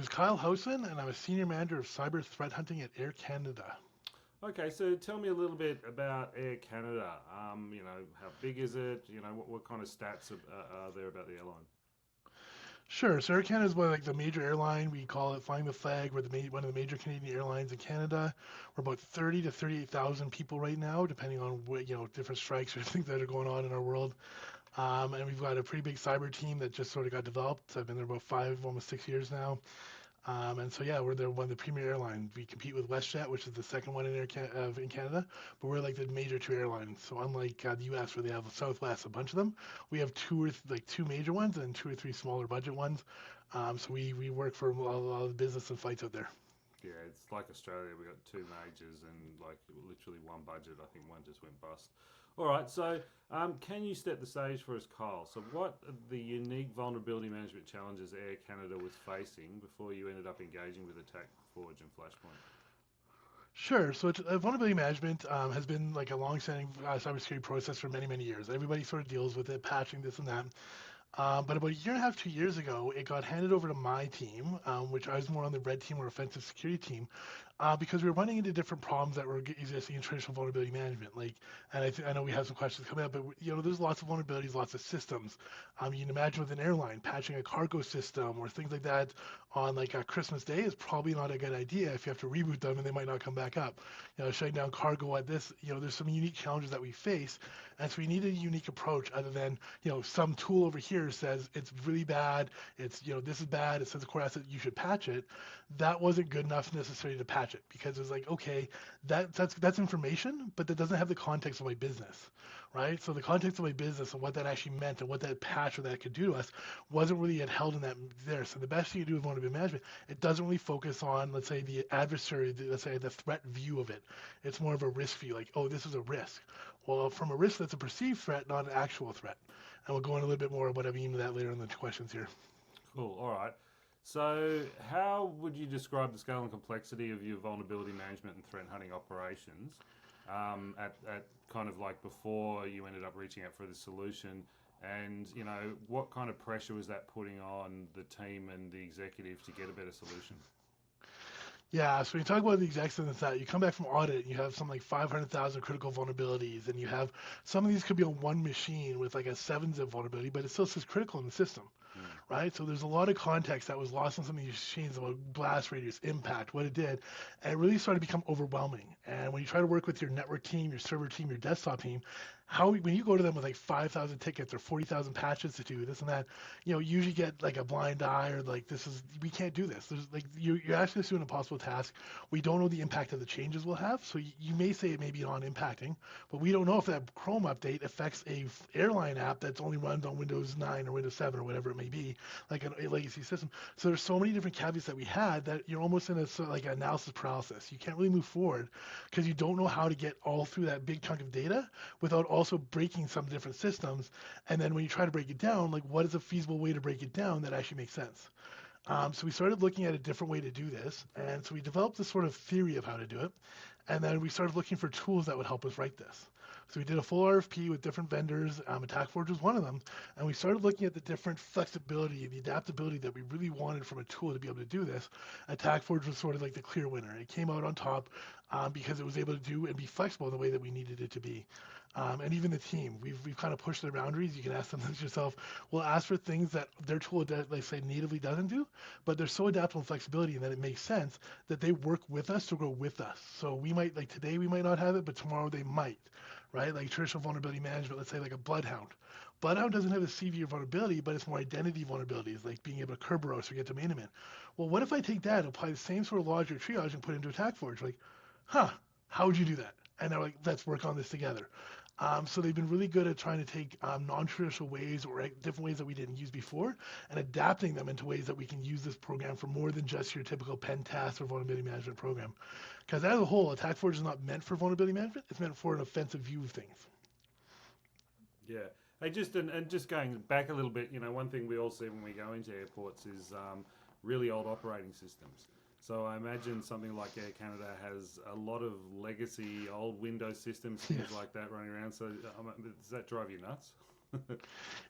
is Kyle Housen, and I'm a senior manager of cyber threat hunting at Air Canada. Okay, so tell me a little bit about Air Canada. How big is it? What kind of stats are there about the airline? Sure, so Air Canada is one of like the major airline. We call it flying the flag. We're one of the major Canadian airlines in Canada. We're about 30 to 38,000 people right now, depending on what different strikes or things that are going on in our world. And we've got a pretty big cyber team that just sort of got developed. I've been there about 5, almost 6 years now. And so yeah, we're one of the premier airlines. We compete with WestJet, which is the second one in Canada, but we're like the major two airlines. So unlike the U.S. where they have Southwest, a bunch of them, we have two major ones and two or three smaller budget ones. So we work for a lot of the business and flights out there. Yeah, it's like Australia. We got two majors and like literally one budget. I think one just went bust. All right, so can you set the stage for us, Kyle? So, what are the unique vulnerability management challenges Air Canada was facing before you ended up engaging with Attack Forge and Flashpoint? Sure. So vulnerability management has been like a long-standing cybersecurity process for many, many years. Everybody sort of deals with it, patching this and that. But about a year and a half, 2 years ago, it got handed over to my team, which I was more on the red team or offensive security team, because we were running into different problems that were existing in traditional vulnerability management. And I know we have some questions coming up, but there's lots of vulnerabilities, lots of systems. You can imagine with an airline patching a cargo system or things like that on like a Christmas Day is probably not a good idea if you have to reboot them and they might not come back up. Shutting down cargo at this, there's some unique challenges that we face, and so we need a unique approach other than some tool over here says it's really bad, this is bad, it says a core asset, you should patch it. That wasn't good enough necessarily to patch it because it was like, okay, that's information, but that doesn't have the context of my business, right? So the context of my business and what that actually meant and what that patch or that could do to us wasn't really held in that there. So the best thing you do with vulnerability management, it doesn't really focus on, let's say, the adversary, let's say the threat view of it. It's more of a risk view, like, oh, this is a risk. Well, from a risk that's a perceived threat, not an actual threat. And we'll go into a little bit more of what I mean to that later in the questions here. Cool. All right. So, how would you describe the scale and complexity of your vulnerability management and threat hunting operations at kind of like before you ended up reaching out for the solution? And, what kind of pressure was that putting on the team and the executive to get a better solution? Yeah, so when you talk about the exact same that, you come back from audit and you have something like 500,000 critical vulnerabilities, and you have some of these could be on one machine with like a 7-zip vulnerability, but it still says critical in the system, Hmm. right? So there's a lot of context that was lost on some of these machines about blast radius, impact, what it did, and it really started to become overwhelming. And when you try to work with your network team, your server team, your desktop team, when you go to them with like 5,000 tickets or 40,000 patches to do this and that, you usually get like a blind eye or like we can't do this. There's like you're asking us to do an impossible task. We don't know the impact that the changes will have. So you may say it may be non-impacting, but we don't know if that Chrome update affects a airline app that's only runs on Windows 9 or Windows 7 or whatever it may be, like a legacy system. So there's so many different caveats that we had that you're almost in a sort of like analysis paralysis. You can't really move forward because you don't know how to get all through that big chunk of data without also breaking some different systems. And then when you try to break it down, like what is a feasible way to break it down that actually makes sense? So we started looking at a different way to do this, and so we developed this sort of theory of how to do it, and then we started looking for tools that would help us write this. So we did a full RFP with different vendors. AttackForge was one of them, and we started looking at the different flexibility, the adaptability that we really wanted from a tool to be able to do this. AttackForge was sort of like the clear winner. It came out on top because it was able to do and be flexible in the way that we needed it to be. And even the team, we've kind of pushed their boundaries. You can ask them this yourself. We'll ask for things that their tool, like say, natively doesn't do, but they're so adaptable and flexibility and that it makes sense that they work with us to grow with us. So we might, like today, we might not have it, but tomorrow they might, right? Like traditional vulnerability management, let's say like a Bloodhound. Bloodhound doesn't have a severe vulnerability, but it's more identity vulnerabilities, like being able to Kerberos or get domain admin. Well, what if I take that, apply the same sort of logic or triage and put it into AttackForge? Like, huh, how would you do that? And they're like, let's work on this together. So they've been really good at trying to take non-traditional ways or different ways that we didn't use before and adapting them into ways that we can use this program for more than just your typical pen test or vulnerability management program. Because as a whole, AttackForge is not meant for vulnerability management. It's meant for an offensive view of things. Yeah. Hey, just going back a little bit, one thing we all see when we go into airports is really old operating systems. So I imagine something like Air Canada has a lot of legacy, old Windows systems, things Yes. like that running around. So does that drive you nuts?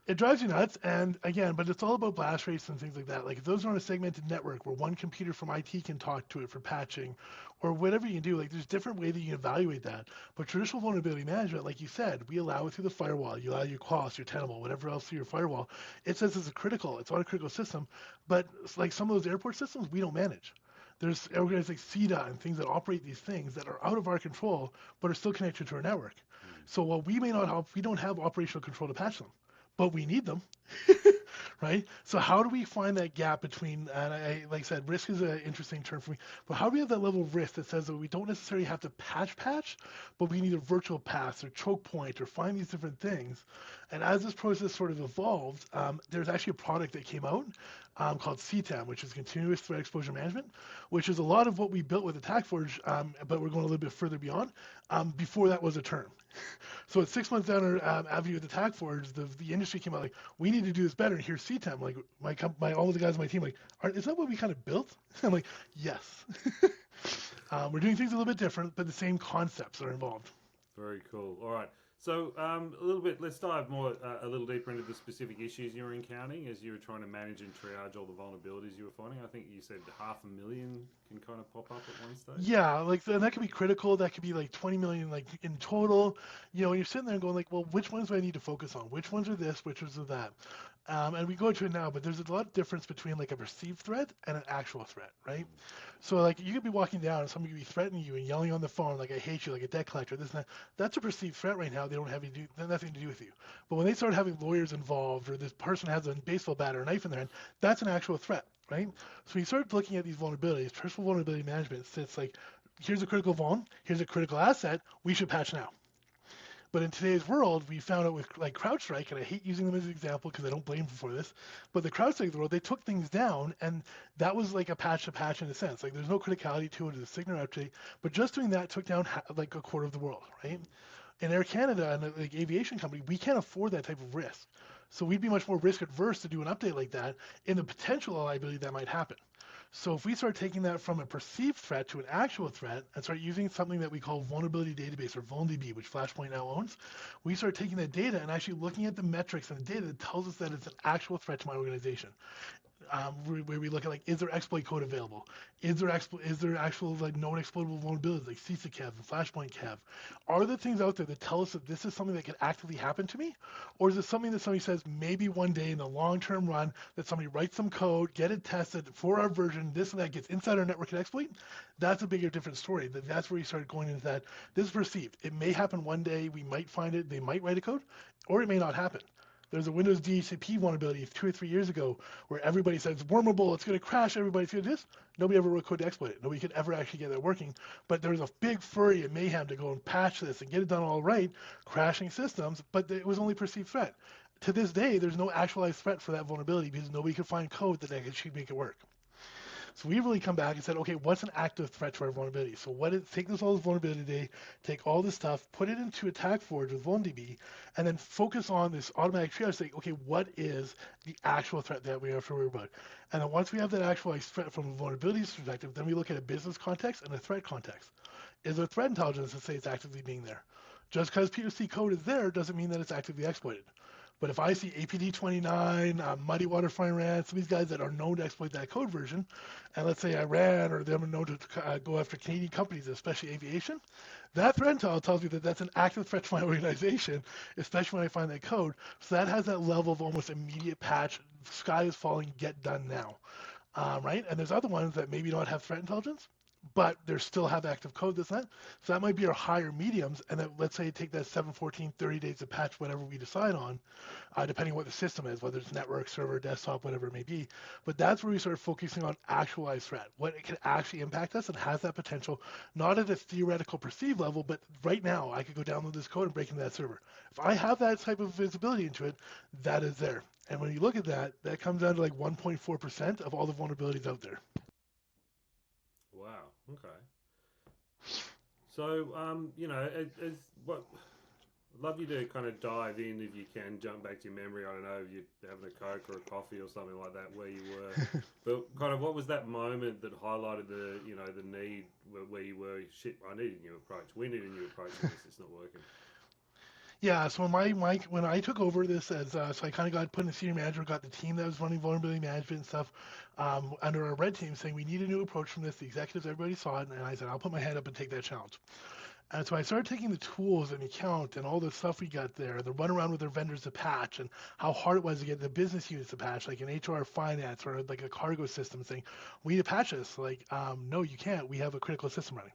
It drives you nuts, and again, but it's all about blast rates and things like that. Like if those are on a segmented network where one computer from IT can talk to it for patching, or whatever you can do, like there's different way that you can evaluate that. But traditional vulnerability management, like you said, we allow it through the firewall. You allow your Qualys, your Tenable, whatever else through your firewall. It says it's critical. It's on a critical system, but like some of those airport systems, we don't manage. There's organizations like CETA and things that operate these things that are out of our control, but are still connected to our network. Mm. So while we may not have, we don't have operational control to patch them, but we need them, right? So how do we find that gap between, and like I said, risk is an interesting term for me, but how do we have that level of risk that says that we don't necessarily have to patch, but we need a virtual pass or choke point or find these different things. And as this process sort of evolved, there's actually a product that came out called CTEM, which is Continuous Threat Exposure Management, which is a lot of what we built with AttackForge, but we're going a little bit further beyond. Before that was a term. So at 6 months down our avenue with AttackForge, the industry came out like, we need to do this better. And here's CTEM. Like all of the guys on my team, like, is that what we kind of built? I'm like, yes. We're doing things a little bit different, but the same concepts are involved. Very cool. All right. So a little bit. Let's dive more a little deeper into the specific issues you were encountering as you were trying to manage and triage all the vulnerabilities you were finding. I think you said 500,000 can kind of pop up at one stage. Yeah, like and that could be critical. That could be like 20 million, like in total. You know, you're sitting there going like, well, which ones do I need to focus on? Which ones are this? Which ones are that? And we go into it now, but there's a lot of difference between like a perceived threat and an actual threat, right? So like you could be walking down and somebody could be threatening you and yelling on the phone like I hate you, like a debt collector, this and that. That's a perceived threat right now. They don't have nothing to do with you. But when they start having lawyers involved, or this person has a baseball bat or a knife in their hand, that's an actual threat, right? So you start looking at these vulnerabilities. Traditional vulnerability management sits like, here's a critical vuln, here's a critical asset, we should patch now. But in today's world, we found out with like CrowdStrike, and I hate using them as an example because I don't blame them for this, but the CrowdStrike world, they took things down, and that was like a patch to patch in a sense. Like there's no criticality to it, it's a Signer update, but just doing that took down like a quarter of the world, right? In Air Canada and like aviation company, we can't afford that type of risk. So we'd be much more risk adverse to do an update like that in the potential liability that might happen. So if we start taking that from a perceived threat to an actual threat and start using something that we call vulnerability database or VulnDB, which Flashpoint now owns, we start taking that data and actually looking at the metrics and the data that tells us that it's an actual threat to my organization. Where we look at like, is there exploit code available? Is there actual like known exploitable vulnerabilities like CISA Kev and Flashpoint Kev? Are there things out there that tell us that this is something that could actively happen to me, or is it something that somebody says maybe one day in the long-term run that somebody writes some code, get it tested for our version, this and that gets inside our network and exploit? That's a bigger different story. That's where you start going into that. This is perceived. It may happen one day. We might find it. They might write a code, or it may not happen. There's a Windows DHCP vulnerability 2 or 3 years ago where everybody says it's wormable, it's going to crash, everybody's going to do this. Nobody ever wrote code to exploit it. Nobody could ever actually get that working. But there was a big flurry of mayhem to go and patch this and get it done all right, crashing systems, but it was only perceived threat. To this day, there's no actualized threat for that vulnerability because nobody could find code that actually make it work. So we really come back and said, okay, what's an active threat to our vulnerability? So take this all as vulnerability today, take all this stuff, put it into AttackForge with VulnDB, and then focus on this automatic triage, say, okay, what is the actual threat that we have to worry about? And then once we have that actualized threat from a vulnerability perspective, then we look at a business context and a threat context. Is there threat intelligence that say it's actively being there? Just because POC code is there doesn't mean that it's actively exploited. But if I see APD29, Muddy Water Fine Ran, some of these guys that are known to exploit that code version, and let's say Iran or them are known to go after Canadian companies, especially aviation, that threat intel tells me that that's an active threat to my organization, especially when I find that code. So that has that level of almost immediate patch, sky is falling, get done now, right? And there's other ones that maybe don't have threat intelligence, but they still have active code that's not. So that might be our higher mediums, and then let's say take that 7, 14, 30 days to patch whatever we decide on, depending on what the system is, whether it's network, server, desktop, whatever it may be. But that's where we start focusing on actualized threat, what it can actually impact us and has that potential, not at a theoretical perceived level, but right now I could go download this code and break into that server. If I have that type of visibility into it, that is there. And when you look at that, that comes down to like 1.4% of all the vulnerabilities out there. Wow. Okay. So, as what I'd love you to kind of dive in if you can, jump back to your memory. I don't know if you're having a Coke or a coffee or something like that where you were, but kind of what was that moment that highlighted the need where you were, shit, I need a new approach. We need a new approach to this. It's not working. Yeah, so when I took over this as so I kind of got put in a senior manager, got the team that was running vulnerability management and stuff under our red team, saying we need a new approach from this. The executives, everybody saw it, and I said I'll put my hand up and take that challenge. And so I started taking the tools and the account and all the stuff we got there, the run around with their vendors to patch, and how hard it was to get the business units to patch, like an HR finance or like a cargo system, saying we need to patch this. Like, no, you can't. We have a critical system running.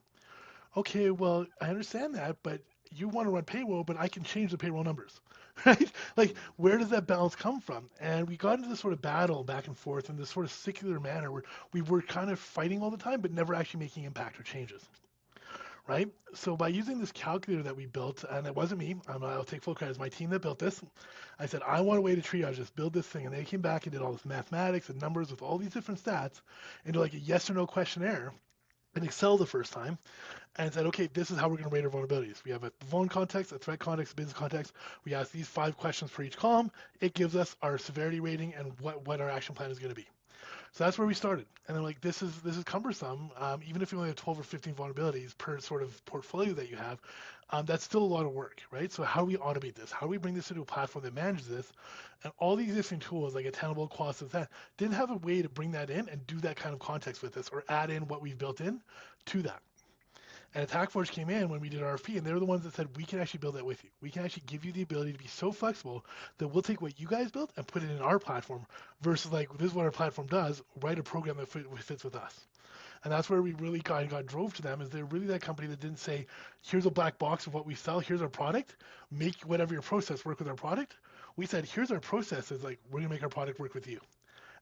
Okay, well, I understand that, but you want to run payroll, but I can change the payroll numbers, right? Like, Mm. where does that balance come from? And we got into this sort of battle back and forth in this sort of secular manner where we were kind of fighting all the time, but never actually making impact or changes, right? So by using this calculator that we built, and it wasn't me, I'll take full credit, it's my team that built this. I said, I want a way to triage this, build this thing. And they came back and did all this mathematics and numbers with all these different stats into like a yes or no questionnaire in Excel the first time and said, okay, this is how we're going to rate our vulnerabilities. We have a vuln context, a threat context, a business context. We ask these 5 questions for each column. It gives us our severity rating and what our action plan is going to be. So that's where we started. And then like this is cumbersome. Even if you only have 12 or 15 vulnerabilities per sort of portfolio that you have, that's still a lot of work, right? So how do we automate this? How do we bring this into a platform that manages this? And all the existing tools like Attainable, Qualys, that didn't have a way to bring that in and do that kind of context with us or add in what we've built in to that. And AttackForge came in when we did RFP, and they were the ones that said, we can actually build that with you. We can actually give you the ability to be so flexible that we'll take what you guys built and put it in our platform versus like, this is what our platform does, write a program that fits with us. And that's where we really got drove to them is they're really that company that didn't say, here's a black box of what we sell, here's our product, make whatever your process work with our product. We said, here's our process, is like, we're gonna make our product work with you.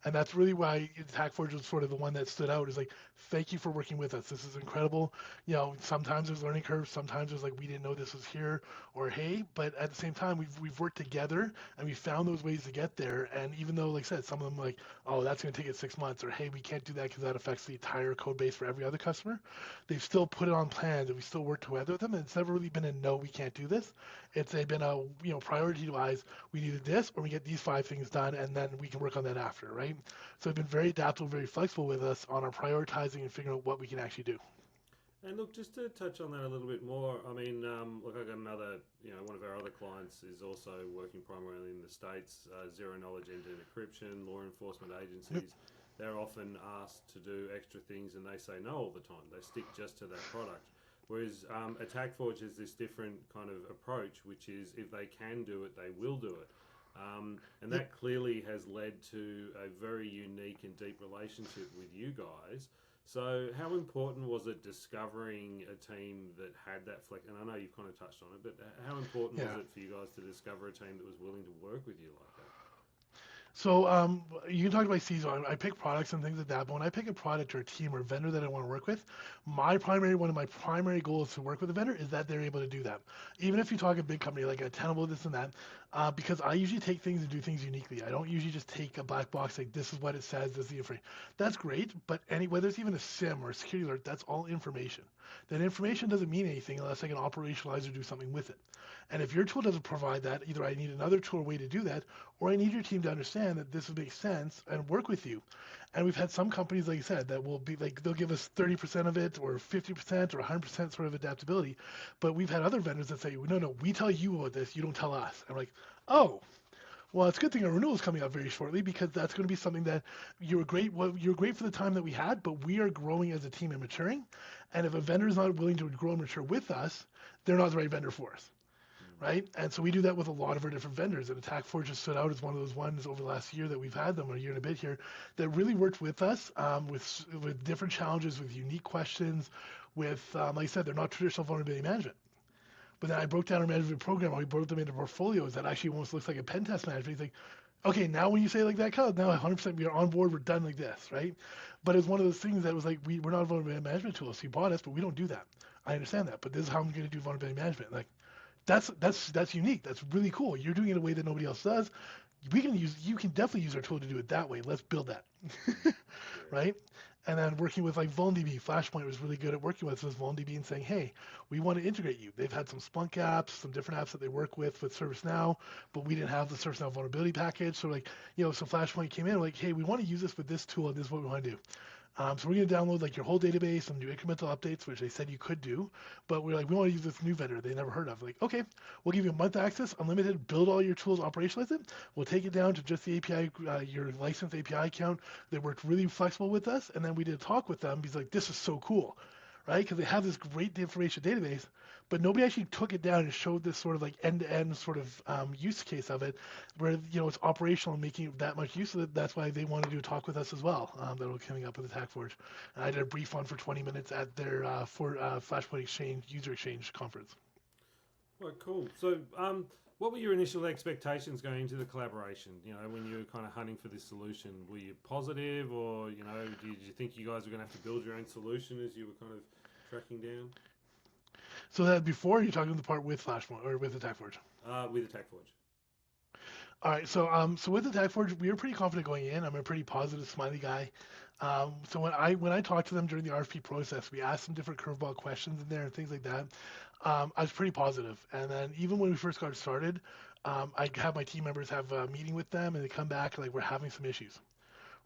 And that's really why Hackforge was sort of the one that stood out. Is like, thank you for working with us. This is incredible. You know, sometimes there's learning curves. Sometimes there's like, we didn't know this was here, or hey. But at the same time, we've worked together and we found those ways to get there. And even though, like I said, some of them like, oh, that's going to take us 6 months, or hey, we can't do that because that affects the entire code base for every other customer. They've still put it on plans, and we still work together with them. And it's never really been a no, we can't do this. It's been a priority wise, we needed this, or we get these 5 things done, and then we can work on that after, right? So they've been very adaptable, very flexible with us on our prioritizing and figuring out what we can actually do. And look, just to touch on that a little bit more, I mean, look, I got another, one of our other clients is also working primarily in the States, zero knowledge end-to-end encryption, law enforcement Yep. agencies. They're often asked to do extra things and they say no all the time. They stick just to that product. Whereas AttackForge has this different kind of approach, which is if they can do it, they will do it. And Yep. that clearly has led to a very unique and deep relationship with you guys. So, how important was it discovering a team that had that flex? And I know you've kind of touched on it, but how important was Yeah. it for you guys to discover a team that was willing to work with you like that? So you can talk about CISO. I pick products and things like that. But when I pick a product or a team or a vendor that I want to work with, one of my primary goals to work with a vendor is that they're able to do that. Even if you talk a big company like a Tenable, this and that, because I usually take things and do things uniquely. I don't usually just take a black box like this is what it says, this is the information. That's great, but whether it's even a SIM or a security alert, that's all information. That information doesn't mean anything unless I can operationalize or do something with it. And if your tool doesn't provide that, either I need another tool or way to do that, or I need your team to understand that this would make sense and work with you. And we've had some companies, like I said, that will be like, they'll give us 30% of it or 50% or 100% sort of adaptability. But we've had other vendors that say, no, no, we tell you about this, you don't tell us. And I'm like, oh, well, it's a good thing our renewal is coming up very shortly because that's going to be something that you're great. Well, you're great for the time that we had, but we are growing as a team and maturing. And if a vendor is not willing to grow and mature with us, they're not the right vendor for us, Mm. right? And so we do that with a lot of our different vendors. And AttackForge has stood out as one of those ones over the last year that we've had them, a year and a bit here, that really worked with us with different challenges, with unique questions, with like I said, they're not traditional vulnerability management. But then I broke down our management program, and we broke them into portfolios that actually almost looks like a pen test management. He's like, okay, now when you say it like that, Kyle, now 100% we are on board, we're done like this, right? But it's one of those things that was like, we're not a vulnerability management tool, so you bought us, but we don't do that. I understand that, but this is how I'm going to do vulnerability management. Like, that's unique. That's really cool. You're doing it in a way that nobody else does. You can definitely use our tool to do it that way. Let's build that, Mm. Yeah. right? And then working with like VulnDB, Flashpoint was really good at working with us VulnDB and saying, hey, we want to integrate you. They've had some Splunk apps, some different apps that they work with ServiceNow, but we didn't have the ServiceNow vulnerability package. So like, so Flashpoint came in like, hey, we want to use this with this tool, and this is what we want to do. So we're going to download like your whole database and do incremental updates, which they said you could do. But we're like, we want to use this new vendor they never heard of. Like, okay, we'll give you a month access, unlimited, build all your tools, operationalize it. We'll take it down to just the API, your licensed API account. They worked really flexible with us. And then we did a talk with them. He's like, this is so cool, right? Because they have this great information database, but nobody actually took it down and showed this sort of like end-to-end sort of use case of it, where it's operational and making that much use of it. That's why they wanted to do a talk with us as well. That will be coming up with Attack Forge, and I did a brief on for 20 minutes at their Flashpoint Exchange user exchange conference. Well, cool. So, what were your initial expectations going into the collaboration? When you were kind of hunting for this solution, were you positive, or did you think you guys were going to have to build your own solution as you were kind of tracking down? So that before you're talking the part with Flashpoint or with Attack Forge? With Attack Forge. All right, so with Attack Forge, we were pretty confident going in. I'm a pretty positive, smiley guy. So when I talked to them during the RFP process, we asked some different curveball questions in there and things like that. I was pretty positive. And then even when we first got started, I have my team members have a meeting with them, and they come back like we're having some issues,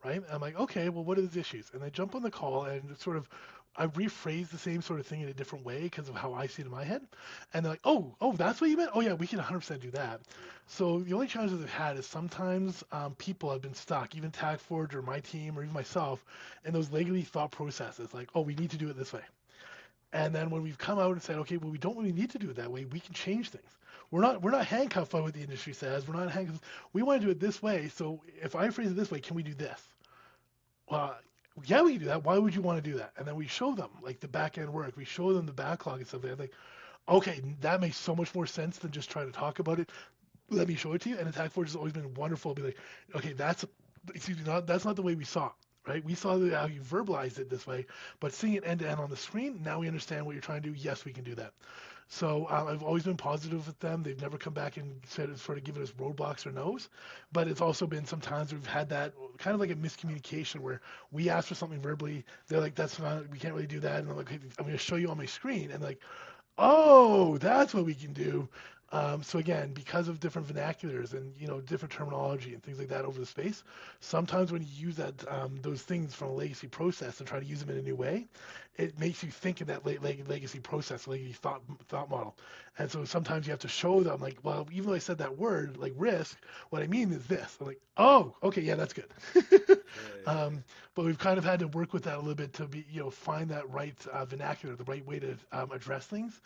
right? And I'm like, okay, well, what are these issues? And they jump on the call and sort of, I rephrase the same sort of thing in a different way because of how I see it in my head. And they're like, oh, that's what you meant? Oh, yeah, we can 100% do that. So the only challenges I've had is sometimes people have been stuck, even TagForge or my team or even myself, in those legally thought processes, like, oh, we need to do it this way. And then when we've come out and said, okay, well, we don't really need to do it that way. We can change things. We're not handcuffed by what the industry says. We're not handcuffed. We want to do it this way. So if I phrase it this way, can we do this? Well, yeah, we can do that. Why would you want to do that? And then we show them like the back end work. We show them the backlog and stuff. They're like, okay, that makes so much more sense than just trying to talk about it. Let me show it to you. And Attack Forge has always been wonderful. Be like, okay, that's not the way we saw it. Right? We saw how you verbalized it this way, but seeing it end to end on the screen, now we understand what you're trying to do. Yes, we can do that. So I've always been positive with them. They've never come back and said sort of given us roadblocks or no's, but it's also been sometimes we've had that kind of like a miscommunication where we ask for something verbally, they're like, that's not, we can't really do that, and I'm like, okay, I'm going to show you on my screen, and like, oh, that's what we can do. So again, because of different vernaculars and different terminology and things like that over the space, sometimes when you use that those things from a legacy process and try to use them in a new way, it makes you think of that legacy process, legacy thought model. And so sometimes you have to show them like, well, even though I said that word like risk, what I mean is this. I'm like, oh, okay, yeah, that's good. But we've kind of had to work with that a little bit to be, find that right vernacular, the right way to address things.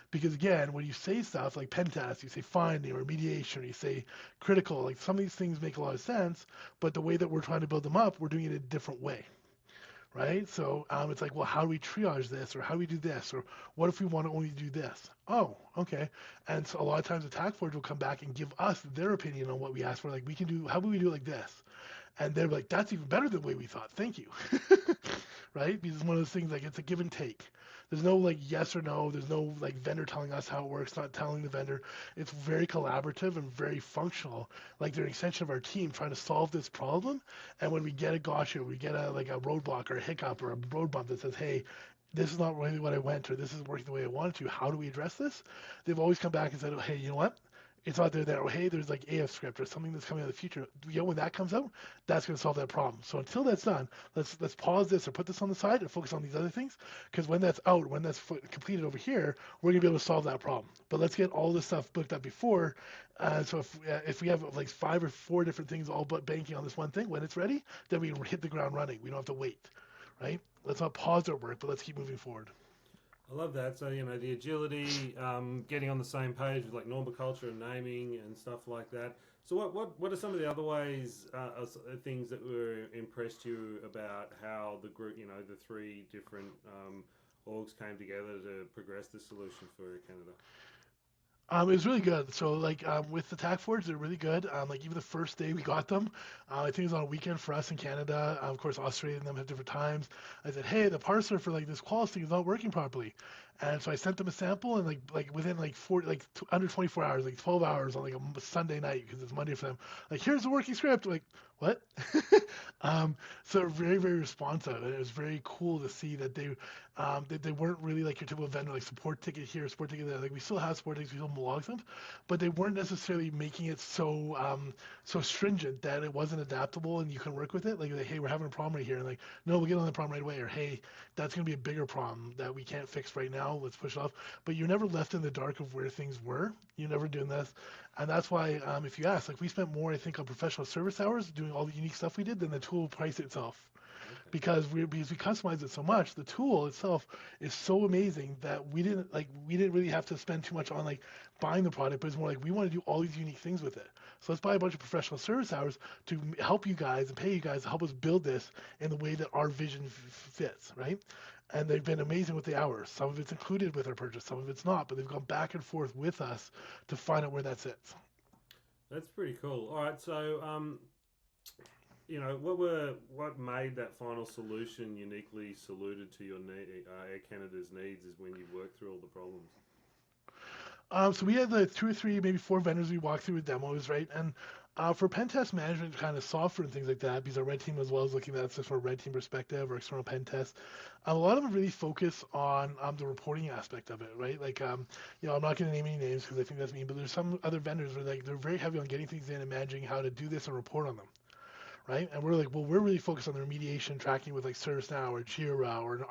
Because again, when you say stuff like Pentest, you say finding or remediation, or you say critical, like some of these things make a lot of sense, but the way that we're trying to build them up, we're doing it a different way, right? So it's like, well, how do we triage this, or how do we do this, or what if we want to only do this? Oh, okay. And so a lot of times Attack Forge will come back and give us their opinion on what we asked for. Like, we can do, how would we do it like this? And they're like, that's even better than the way we thought. Thank you. Right? Because it's one of those things like it's a give and take. There's no like yes or no. There's no like vendor telling us how it works, not telling the vendor. It's very collaborative and very functional. Like they're an extension of our team trying to solve this problem. And when we get a gotcha, we get a roadblock or a hiccup or a road bump that says, hey, this is not really what I went, or this isn't working the way I wanted to. How do we address this? They've always come back and said, oh, hey, you know what? It's not there. Or hey, there's like AF script or something that's coming in the future. When that comes out, that's going to solve that problem. So until that's done, let's pause this or put this on the side and focus on these other things. Because when that's out, when that's completed over here, we're going to be able to solve that problem. But let's get all this stuff booked up before. So if we have like 5 or 4 different things all but banking on this one thing, when it's ready, then we hit the ground running. We don't have to wait, right? Let's not pause our work, but let's keep moving forward. I love that. So, the agility, getting on the same page with like normal culture and naming and stuff like that. So what are some of the other ways, things that were impressed you about how the group, the 3 different orgs came together to progress the solution for Canada? It was really good. So like with the Attack Forge, they're really good. Like even the first day we got them, I think it was on a weekend for us in Canada. Of course, Australia and them have different times. I said, hey, the parser for like this quality thing is not working properly. And so I sent them a sample, and like within like under 24 hours, like 12 hours on like a Sunday night because it's Monday for them. Like, here's the working script. Like, what? So they're very, very responsive, and it was very cool to see that they weren't really like your typical vendor, like support ticket here, support ticket there. Like, we still have support tickets, we still log them, but they weren't necessarily making it so stringent that it wasn't adaptable and you can work with it. Like, hey, we're having a problem right here, and like, no, we'll get on the problem right away, or hey, that's going to be a bigger problem that we can't fix right now. Let's push it off. But you're never left in the dark of where things were. You're never doing this. And that's why, if you ask, like, we spent more, I think, on professional service hours doing all the unique stuff we did than the tool price itself. Okay. Because we customized it so much, the tool itself is so amazing that we didn't really have to spend too much on like buying the product, but it's more like we want to do all these unique things with it. So let's buy a bunch of professional service hours to help you guys and pay you guys to help us build this in the way that our vision fits, right? And they've been amazing with the hours. Some of it's included with our purchase, some of it's not, but they've gone back and forth with us to find out where that sits. That's pretty cool. All right, so what made that final solution uniquely suited to your Air Canada's needs is when you worked through all the problems. So we had like two or three, maybe four vendors we walked through with demos, right? And for pen test management kind of software and things like that, because our red team as well as looking at this from a red team perspective or external pen test, a lot of them really focus on the reporting aspect of it, right? Like, I'm not going to name any names because I think that's mean, but there's some other vendors where like they're very heavy on getting things in and managing how to do this and report on them, right? And we're like, well, we're really focused on the remediation tracking with like ServiceNow or Jira or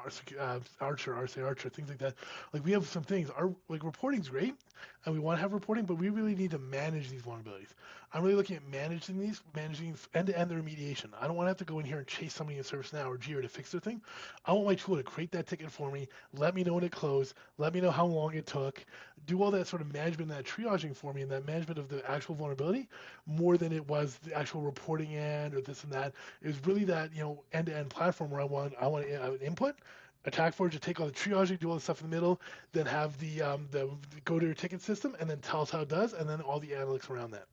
Archer, RSA Archer, things like that. Like, we have some things. Our like reporting's great, and we want to have reporting, but we really need to manage these vulnerabilities. I'm really looking at managing end to end the remediation. I don't want to have to go in here and chase somebody in ServiceNow or Jira to fix their thing. I want my tool to create that ticket for me, let me know when it closed, let me know how long it took, do all that sort of management, that triaging for me, and that management of the actual vulnerability more than it was the actual reporting end or this and that. It was really that end to end platform where I want input. Attack Forge to take all the triaging, do all the stuff in the middle, then have the go to your ticket system, and then tell us how it does, and then all the analytics around that,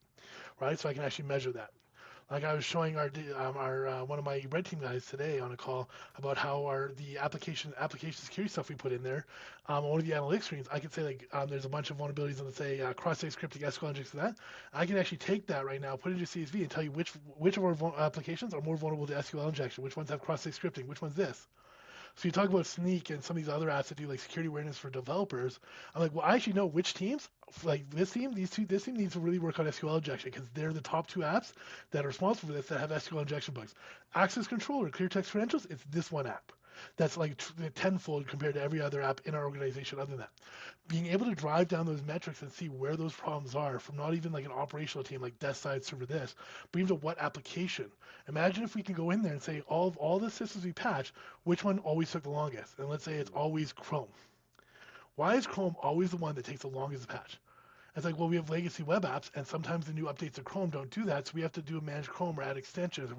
right? So I can actually measure that. Like I was showing our one of my red team guys today on a call about how the application security stuff we put in there, one of the analytics screens, I could say like there's a bunch of vulnerabilities on say cross-site scripting, SQL injections, that. I can actually take that right now, put it into CSV, and tell you which of our applications are more vulnerable to SQL injection, which ones have cross-site scripting, which one's this. So you talk about Sneak and some of these other apps that do like security awareness for developers. I'm like, well, I actually know which teams, like this team, this team needs to really work on SQL injection because they're the top two apps that are responsible for this that have SQL injection bugs. Access Controller, Clear Text Credentials, it's this one app. That's like tenfold compared to every other app in our organization other than that. Being able to drive down those metrics and see where those problems are from not even like an operational team like desk side server this, but even to what application. Imagine if we can go in there and say all the systems we patch, which one always took the longest? And let's say it's always Chrome. Why is Chrome always the one that takes the longest to patch? It's like, well, we have legacy web apps, and sometimes the new updates of Chrome don't do that, so we have to do a manage Chrome or add extensions.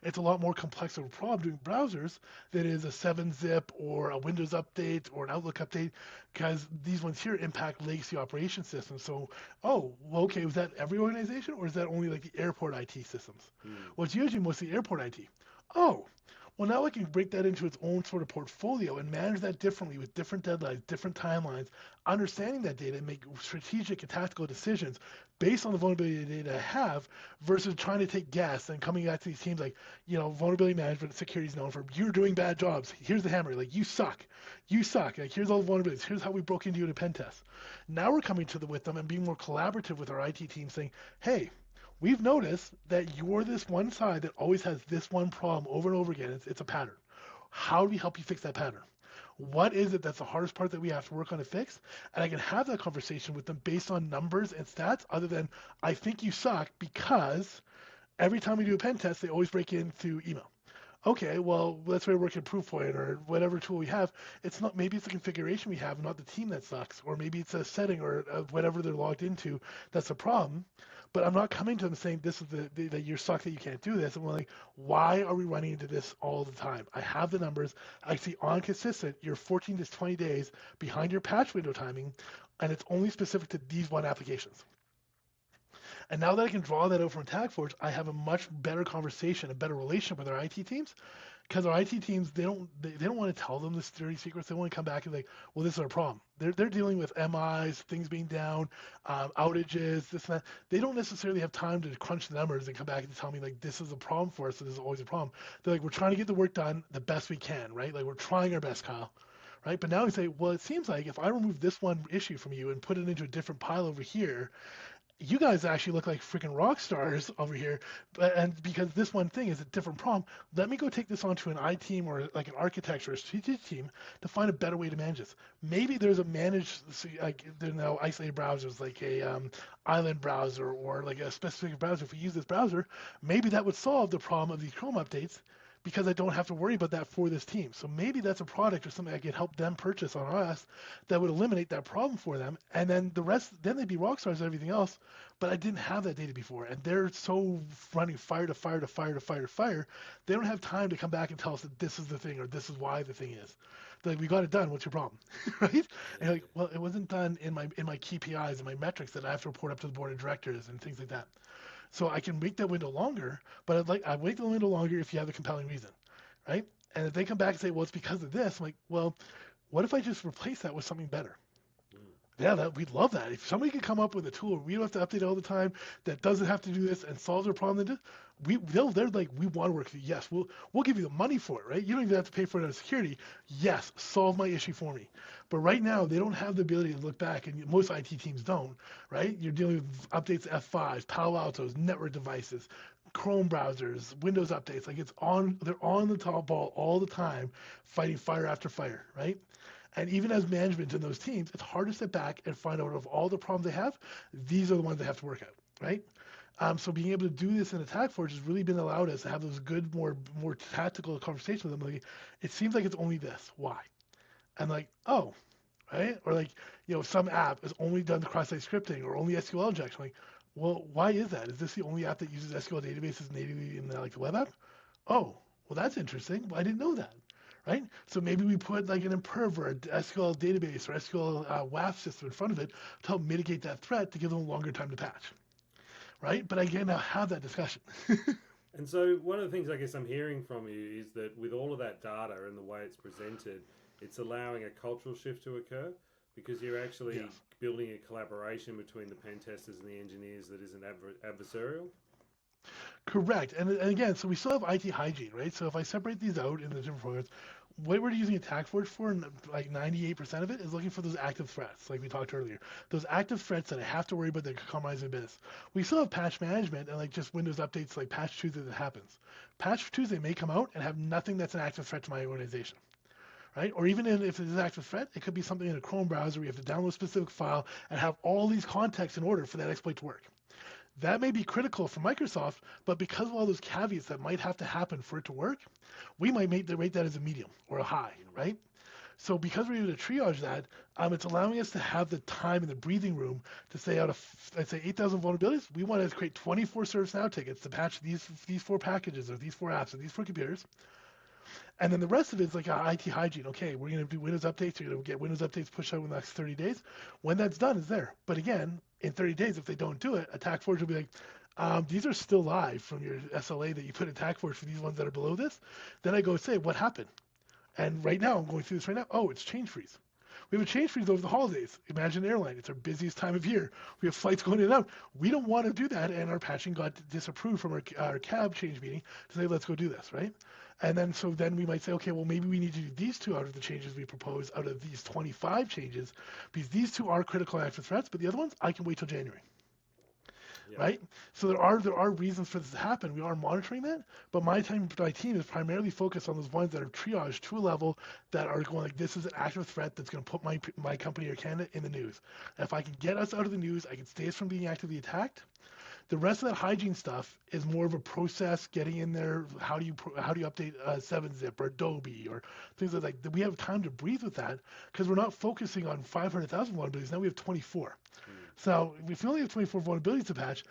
It's a lot more complex of a problem doing browsers than is a 7-zip or a Windows update or an Outlook update, because these ones here impact legacy operation systems. So, oh, well, okay, was that every organization, or is that only like the airport IT systems? Well, it's usually mostly airport IT. Oh, well, now I can break that into its own sort of portfolio and manage that differently with different deadlines, different timelines, understanding that data and make strategic and tactical decisions based on the vulnerability data I have versus trying to take guess and coming back to these teams like, vulnerability management and security is known for you're doing bad jobs. Here's the hammer. Like, you suck. You suck. Like, here's all the vulnerabilities. Here's how we broke into you in a pen test. Now we're coming with them and being more collaborative with our IT team saying, hey, we've noticed that you're this one side that always has this one problem over and over again. It's a pattern. How do we help you fix that pattern? What is it that's the hardest part that we have to work on to fix? And I can have that conversation with them based on numbers and stats other than I think you suck because every time we do a pen test, they always break into email. Okay, well, that's why we're working Proofpoint or whatever tool we have. It's not, maybe it's the configuration we have, not the team that sucks, or maybe it's a setting or whatever they're logged into that's a problem. But I'm not coming to them saying this is that you suck that you can't do this. I'm like, why are we running into this all the time? I have the numbers. I see on consistent, you're 14 to 20 days behind your patch window timing, and it's only specific to these one applications. And now that I can draw that out from TagForge, I have a much better conversation, a better relationship with our IT teams because our IT teams they don't want to tell them the dirty secrets. They want to come back and like, well, this is our problem. They're dealing with MIs, things being down, outages, this and that. They don't necessarily have time to crunch the numbers and come back and tell me like this is a problem for us. And this is always a problem. They're like, we're trying to get the work done the best we can, right? Like we're trying our best, Kyle. Right, but now we say, well, it seems like if I remove this one issue from you and put it into a different pile over here, you guys actually look like freaking rock stars over here. And because this one thing is a different problem, let me go take this onto an I team or like an architecture or strategic team to find a better way to manage this. Maybe there's a managed, like there are now isolated browsers, like a island browser or like a specific browser. If we use this browser, maybe that would solve the problem of these Chrome updates because I don't have to worry about that for this team. So maybe that's a product or something I could help them purchase on us that would eliminate that problem for them. And then the rest, then they'd be rock stars and everything else. But I didn't have that data before. And they're so running fire to fire to fire to fire to fire, they don't have time to come back and tell us that this is the thing or this is why the thing is. They're like, we got it done. What's your problem? Right? And you're like, well, it wasn't done in my KPIs and my metrics that I have to report up to the board of directors and things like that. So I can make that window longer, but I'd make the window longer if you have a compelling reason, right? And if they come back and say, well, it's because of this, I'm like, well, what if I just replace that with something better? Yeah, we'd love that. If somebody could come up with a tool we don't have to update all the time that doesn't have to do this and solves our problem, they're like, we want to work with you. Yes, we'll give you the money for it, right? You don't even have to pay for it out of security. Yes, solve my issue for me. But right now, they don't have the ability to look back, and most IT teams don't, right? You're dealing with updates to F5s, Palo Altos, network devices, Chrome browsers, Windows updates. Like they're on the top ball all the time, fighting fire after fire, right? And even as management in those teams, it's hard to step back and find out of all the problems they have, these are the ones they have to work out, right? So being able to do this in Attack Forge has really been allowed us to have those good, more tactical conversations with them. Like, it seems like it's only this. Why? And like, oh, right? Or like, some app is only done cross-site scripting or only SQL injection. Like, well, why is that? Is this the only app that uses SQL databases natively in the web app? Oh, well, that's interesting. Well, I didn't know that. Right? So maybe we put like an imperv or an SQL database or SQL WAF system in front of it to help mitigate that threat to give them a longer time to patch. Right? But again, now have that discussion. And so one of the things I guess I'm hearing from you is that with all of that data and the way it's presented, it's allowing a cultural shift to occur because you're actually building a collaboration between the pen testers and the engineers that isn't adversarial. Correct. And again, so we still have IT hygiene, right? So if I separate these out into different programs, what we're using AttackForge for, like 98% of it, is looking for those active threats, like we talked earlier. Those active threats that I have to worry about that could compromise my business. We still have patch management and like just Windows updates like Patch Tuesday that happens. Patch Tuesday may come out and have nothing that's an active threat to my organization. Right? Or even if it is an active threat, it could be something in a Chrome browser where you have to download a specific file and have all these contexts in order for that exploit to work. That may be critical for Microsoft, but because of all those caveats that might have to happen for it to work, we might rate that as a medium or a high, right? So because we're able to triage that, it's allowing us to have the time and the breathing room to say out of, let's say, 8,000 vulnerabilities, we want to create 24 ServiceNow tickets to patch these 4 packages or these 4 apps or these 4 computers. And then the rest of it is like IT hygiene. Okay, we're going to do Windows updates. You're going to get Windows updates pushed out in the next 30 days. When that's done, it's there. But again, in 30 days, if they don't do it, AttackForge will be like, these are still live from your SLA that you put in AttackForge for these ones that are below this. Then I go say, what happened? And right now, I'm going through this right now. Oh, it's change freeze. We have a change freeze over the holidays. Imagine an airline. It's our busiest time of year. We have flights going in and out. We don't want to do that, and our patching got disapproved from our cab change meeting to say, let's go do this, right? And then so then we might say, okay, well, maybe we need to do these 2 out of the changes we propose out of these 25 changes because these 2 are critical and active threats, but the other ones, I can wait till January. Right? So there are reasons for this to happen. We are monitoring that, but my team is primarily focused on those ones that are triaged to a level that are going like, this is an active threat that's going to put my company or candidate in the news. And if I can get us out of the news, I can stay us from being actively attacked. The rest of that hygiene stuff is more of a process getting in there. How do you update 7-zip or Adobe or things like that? We have time to breathe with that because we're not focusing on 500,000 vulnerabilities. Now we have 24. So if we only have 24 vulnerabilities to patch,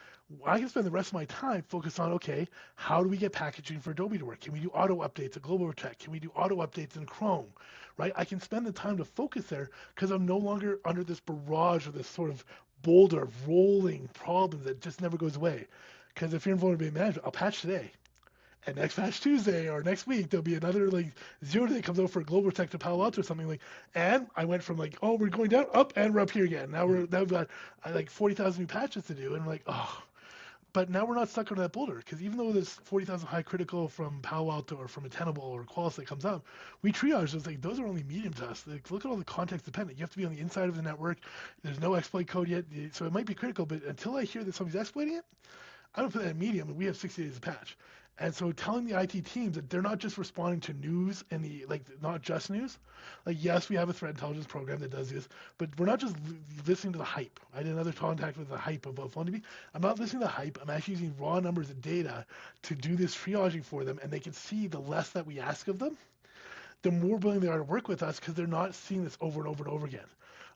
I can spend the rest of my time focused on, okay, how do we get packaging for Adobe to work? Can we do auto updates at Global Protect? Can we do auto updates in Chrome? Right? I can spend the time to focus there because I'm no longer under this barrage or this sort of boulder of rolling problems that just never goes away. Because if you're in vulnerability management, I'll patch today. And next Patch Tuesday or next week, there'll be another like 0 day comes out for a global protect to Palo Alto or something like. And I went from like, oh, we're going down, up, and we're up here again. Now we've got like 40,000 new patches to do, and I'm like, oh. But now we're not stuck on that boulder because even though there's 40,000 high critical from Palo Alto or from a Tenable or Qualys that comes up, we triage those like those are only medium to us. Like, look at all the context dependent. You have to be on the inside of the network. There's no exploit code yet, so it might be critical. But until I hear that somebody's exploiting it, I don't put that in medium, and we have 60 days to patch. And so telling the IT teams that they're not just responding to news and the like, not just news. Like, yes, we have a threat intelligence program that does this, but we're not just listening to the hype. I did another contact with the hype of vulnerability. I'm not listening to the hype. I'm actually using raw numbers of data to do this triaging for them, and they can see the less that we ask of them, the more willing they are to work with us because they're not seeing this over and over and over again.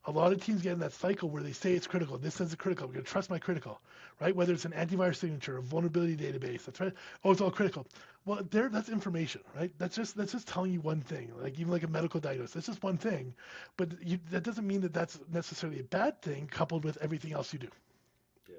A lot of teams get in that cycle where they say it's critical. This says it's critical. I'm going to trust my critical, right? Whether it's an antivirus signature, a vulnerability database, a threat. Oh, it's all critical. Well, that's information, right? That's just telling you one thing. Like even like a medical diagnosis, that's just one thing, but that doesn't mean that that's necessarily a bad thing coupled with everything else you do. Yeah.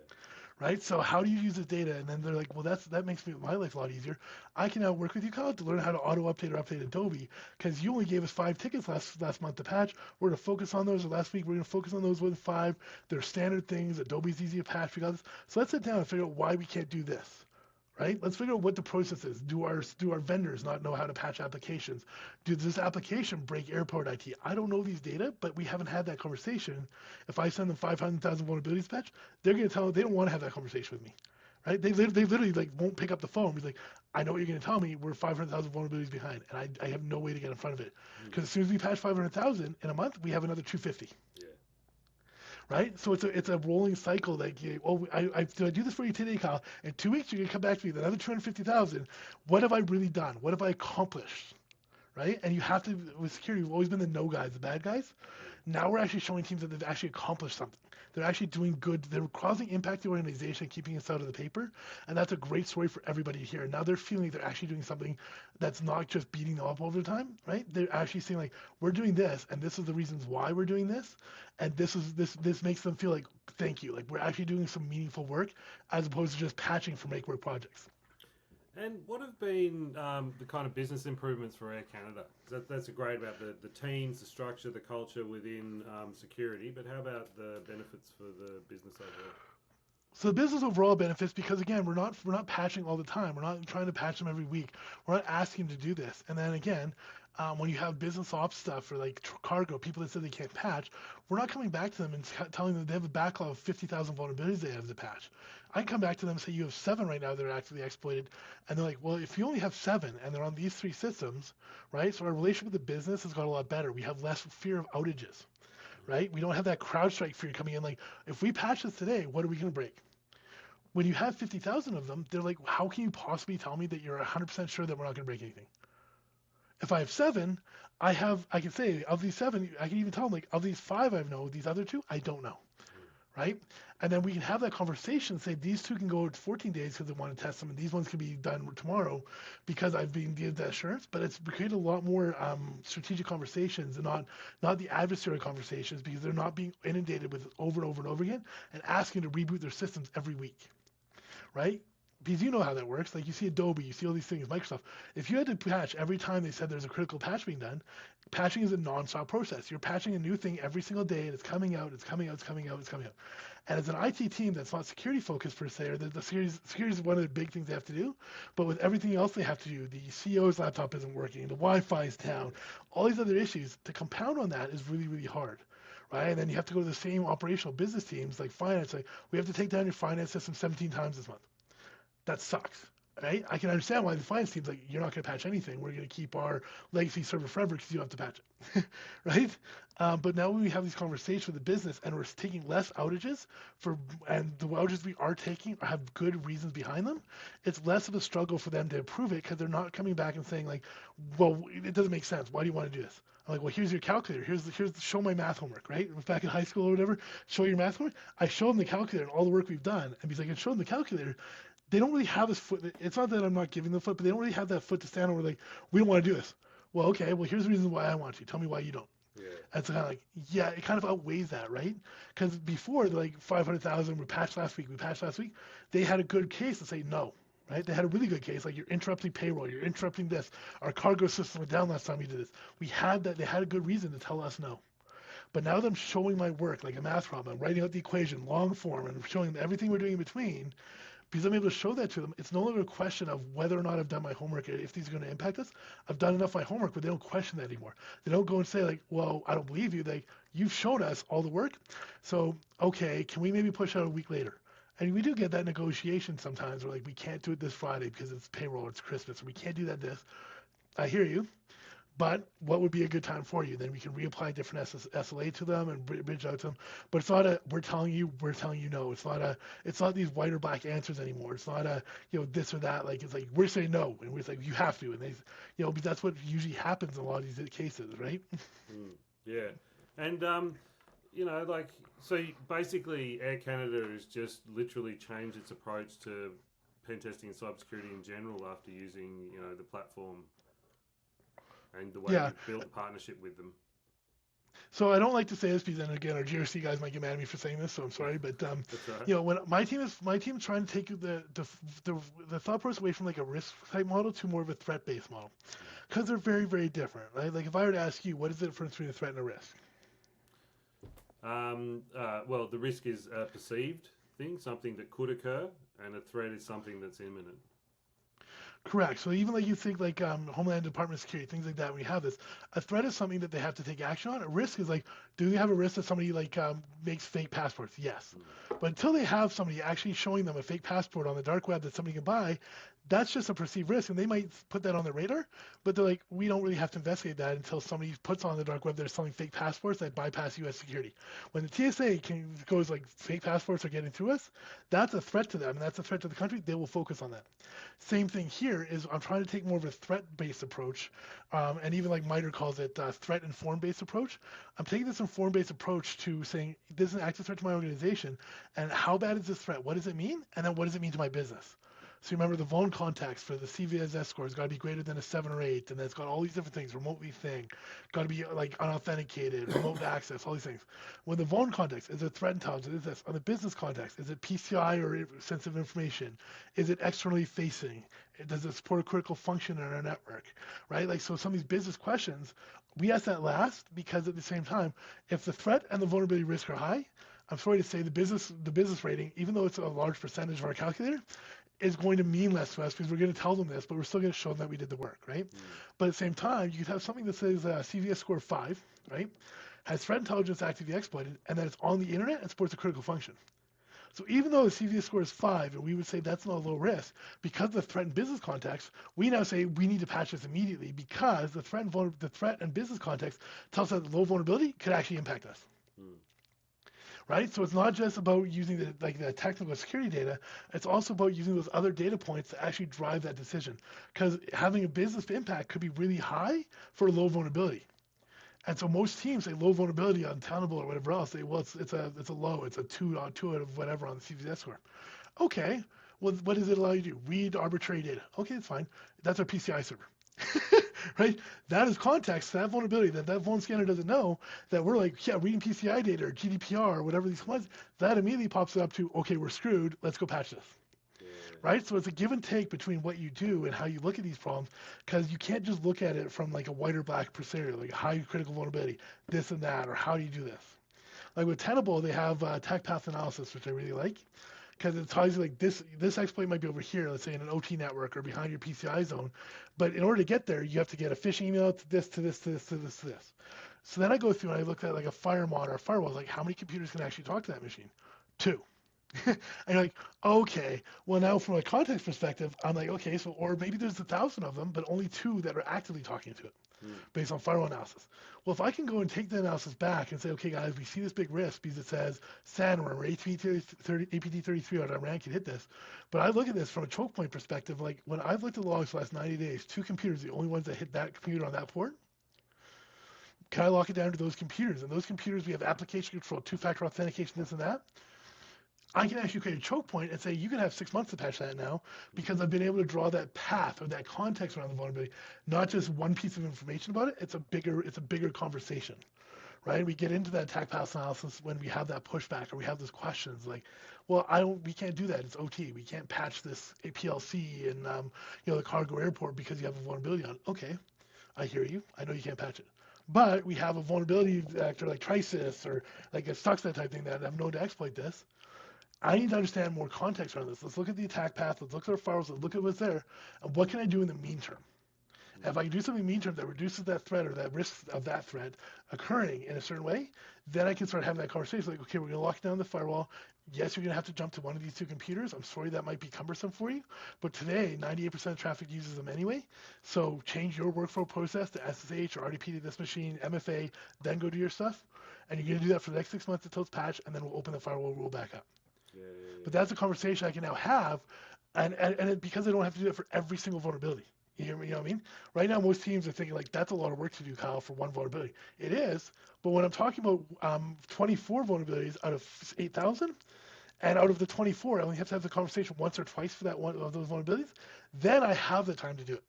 Right? So how do you use this data? And then they're like, well, that makes my life a lot easier. I can now work with you, Kyle, to learn how to auto update or update Adobe because you only gave us 5 tickets last month to patch. We're going to focus on those. Or last week we're going to focus on those with 5. They're standard things. Adobe's easy to patch. We got this. So let's sit down and figure out why we can't do this. Right? Let's figure out what the process is. Do our vendors not know how to patch applications? Does this application break airport IT? I don't know these data, but we haven't had that conversation. If I send them 500,000 vulnerabilities patch, they're going to tell them they don't want to have that conversation with me. Right? They literally like won't pick up the phone. He's like, I know what you're going to tell me. We're 500,000 vulnerabilities behind, and I have no way to get in front of it. Because as soon as we patch 500,000 in a month, we have another 250. Yeah. Right? So it's a rolling cycle. Like, oh, did I do this for you today, Kyle? In 2 weeks, you're gonna come back to me with another 250,000. What have I really done? What have I accomplished? Right? And you have to, with security, we've always been the no guys, the bad guys. Now we're actually showing teams that they've actually accomplished something. They're actually doing good. They're causing impact to the organization, keeping us out of the paper. And that's a great story for everybody to hear. Now they're feeling they're actually doing something that's not just beating them up all the time, right? They're actually saying like, we're doing this, and this is the reasons why we're doing this. And this makes them feel like, thank you. Like we're actually doing some meaningful work as opposed to just patching for make work projects. And what have been the kind of business improvements for Air Canada? That's great about the teams, the structure, the culture within security, but how about the benefits for the business overall? So the business overall benefits because again we're not patching all the time. We're not trying to patch them every week. We're not asking to do this. And then again, when you have business ops stuff or like cargo, people that said they can't patch, we're not coming back to them and telling them they have a backlog of 50,000 vulnerabilities they have to patch. I can come back to them and say you have 7 right now that are actively exploited, and they're like, well, if you only have 7 and they're on these 3 systems, right? So our relationship with the business has got a lot better. We have less fear of outages, right? We don't have that CrowdStrike fear coming in. Like, if we patch this today, what are we going to break? When you have 50,000 of them, they're like, how can you possibly tell me that you're 100% sure that we're not going to break anything? If I have 7, I can say of these 7, I can even tell them like of these 5 I know, these other 2 I don't know, right? And then we can have that conversation. Say these 2 can go 14 days because they want to test them, and these ones can be done tomorrow because I've been given that assurance. But it's created a lot more strategic conversations and not the adversarial conversations because they're not being inundated with over and over and over again and asking to reboot their systems every week, right? Because you know how that works. Like you see Adobe, you see all these things, Microsoft. If you had to patch every time they said there's a critical patch being done, patching is a non-stop process. You're patching a new thing every single day, and it's coming out, it's coming out, it's coming out, it's coming out. And as an IT team that's not security focused per se, or the security is one of the big things they have to do, but with everything else they have to do, the CEO's laptop isn't working, the Wi-Fi is down, all these other issues, to compound on that is really, really hard. Right? And then you have to go to the same operational business teams like finance. Like, we have to take down your finance system 17 times this month. That sucks, right? I can understand why the finance team's like, you're not going to patch anything. We're going to keep our legacy server forever because you have to patch it, right? But now when we have these conversations with the business and we're taking less outages and the outages we are taking have good reasons behind them, it's less of a struggle for them to approve it because they're not coming back and saying like, well, it doesn't make sense. Why do you want to do this? I'm like, well, here's your calculator. Show my math homework, right? It was back in high school or whatever. Show your math homework. I show them the calculator and all the work we've done, and he's like, I show them the calculator. They don't really have this foot. It's not that I'm not giving the foot, but they don't really have that foot to stand over. Like, we don't want to do this. Well, okay. Well, here's the reason why I want to. Tell me why you don't. Yeah. And it's kind of like, yeah, it kind of outweighs that, right? Because before, like 500,000 we patched last week. They had a good case to say no. right? They had a really good case, like you're interrupting payroll, you're interrupting this. Our cargo system went down last time we did this. We had that. They had a good reason to tell us no. But now that I'm showing my work like a math problem, I'm writing out the equation, long form, and showing them everything we're doing in between, because I'm able to show that to them, it's no longer a question of whether or not I've done my homework, if these are going to impact us. I've done enough of my homework, but they don't question that anymore. They don't go and say like, well, I don't believe you. You've shown us all the work. So, okay, can we maybe push out a week later? And we do get that negotiation sometimes where like, we can't do it this Friday because it's payroll, it's Christmas, or we can't do that this. I hear you. But what would be a good time for you? Then we can reapply different SLA to them and bridge out to them. But it's not a we're telling you no. It's not these white or black answers anymore. It's not a this or that. Like it's like we're saying no, and we're like you have to, and they because that's what usually happens in a lot of these cases, right? Yeah, and like basically Air Canada has just literally changed its approach to pen testing and cybersecurity in general after using the platform. And the way you build a partnership with them. So I don't like to say this because then again our GRC guys might get mad at me for saying this, so I'm sorry. But right. When my team trying to take the thought process away from like a risk type model to more of a threat based model, because they're very very different, right? Like if I were to ask you, what is the difference between a threat and a risk? Well, the risk is a perceived thing, something that could occur, and a threat is something that's imminent. Correct. So even like you think like Homeland Department of Security, things like that, when you have this, a threat is something that they have to take action on. A risk is like, do they have a risk that somebody like makes fake passports? Yes. But until they have somebody actually showing them a fake passport on the dark web that somebody can buy, that's just a perceived risk, and they might put that on their radar, but they're like, we don't really have to investigate that until somebody puts on the dark web they're selling fake passports that bypass U.S. security. When the TSA goes like, fake passports are getting through us, that's a threat to them, and that's a threat to the country. They will focus on that. Same thing here is I'm trying to take more of a threat-based approach, and even like MITRE calls it threat-informed-based approach. I'm taking this informed-based approach to saying, this is an active threat to my organization, and how bad is this threat? What does it mean? And then what does it mean to my business? So remember the vuln context for the CVSS score has got to be greater than a 7 or 8, and then it's got all these different things, remotely thing, got to be like unauthenticated, remote access, all these things. When the vuln context, is it threat intelligence? Is this on the business context? Is it PCI or sensitive information? Is it externally facing? Does it support a critical function in our network? Right? Like so, some of these business questions, we ask that last because at the same time, if the threat and the vulnerability risk are high, I'm sorry to say the business rating, even though it's a large percentage of our calculator, is going to mean less to us because we're going to tell them this, but we're still going to show them that we did the work, right? But at the same time, you could have something that says CVS score 5, right? Has threat intelligence actively exploited, and that it's on the internet and supports a critical function. So even though the CVS score is 5, and we would say that's not a low risk, because of the threat and business context, we now say we need to patch this immediately because the threat and business context tells us that low vulnerability could actually impact us. Right? So it's not just about using the technical security data, it's also about using those other data points to actually drive that decision. Because having a business impact could be really high for low vulnerability. And so most teams say low vulnerability on Tenable or whatever else, say, well, it's a low, it's a 2 out of whatever on the CVS score. Okay, well, what does it allow you to do? Read arbitrary data. Okay, that's fine. That's our PCI server. Right? That is context, that vulnerability that vuln scanner doesn't know, that we're like, yeah, reading PCI data or GDPR or whatever these ones, that immediately pops up to, okay, we're screwed, let's go patch this. Right? So it's a give and take between what you do and how you look at these problems, because you can't just look at it from like a white or black scenario, like high critical vulnerability, this and that, or how do you do this? Like with Tenable, they have attack path analysis, which I really like, because it tells you like this exploit might be over here, let's say in an OT network or behind your PCI zone, but in order to get there, you have to get a phishing email to this, to this, to this, to this, to this. So then I go through and I look at like a firewall or a firewall, like how many computers can actually talk to that machine? 2. And you're like, okay, well now from a context perspective, I'm like, okay, so or maybe there's 1,000 of them, but only 2 that are actively talking to it based on firewall analysis. Well, if I can go and take the analysis back and say, okay, guys, we see this big risk because it says SANWARM or APT33 on Iran can hit this. But I look at this from a choke point perspective, like when I've looked at logs for the last 90 days, 2 computers, the only ones that hit that computer on that port, can I lock it down to those computers? And those computers, we have application control, 2-factor authentication, this and that. I can actually create a choke point and say, you can have 6 months to patch that now because I've been able to draw that path or that context around the vulnerability, not just one piece of information about it. It's a bigger conversation, right? We get into that attack path analysis when we have that pushback or we have those questions like, well, we can't do that. It's OT. We can't patch this PLC in, the cargo airport because you have a vulnerability on it. Okay, I hear you. I know you can't patch it. But we have a vulnerability actor like Trisis or like a Stuxnet type thing that have known to exploit this. I need to understand more context around this. Let's look at the attack path. Let's look at our firewalls. Let's look at what's there. And what can I do in the mean term? If I can do something mean term that reduces that threat or that risk of that threat occurring in a certain way, then I can start having that conversation like, okay, we're going to lock down the firewall. Yes, you're going to have to jump to one of these two computers. I'm sorry that might be cumbersome for you, but today 98% of traffic uses them anyway. So change your workflow process to SSH or RDP to this machine, MFA, then go do your stuff. And you're going to do that for the next 6 months until it's patched, and then we'll open the firewall rule back up. Yeah, But that's a conversation I can now have, and because I don't have to do that for every single vulnerability. You know what I mean? Right now, most teams are thinking like that's a lot of work to do, Kyle, for one vulnerability. It is, but when I'm talking about 24 vulnerabilities out of 8,000, and out of the 24, I only have to have the conversation once or twice for that one of those vulnerabilities, then I have the time to do it.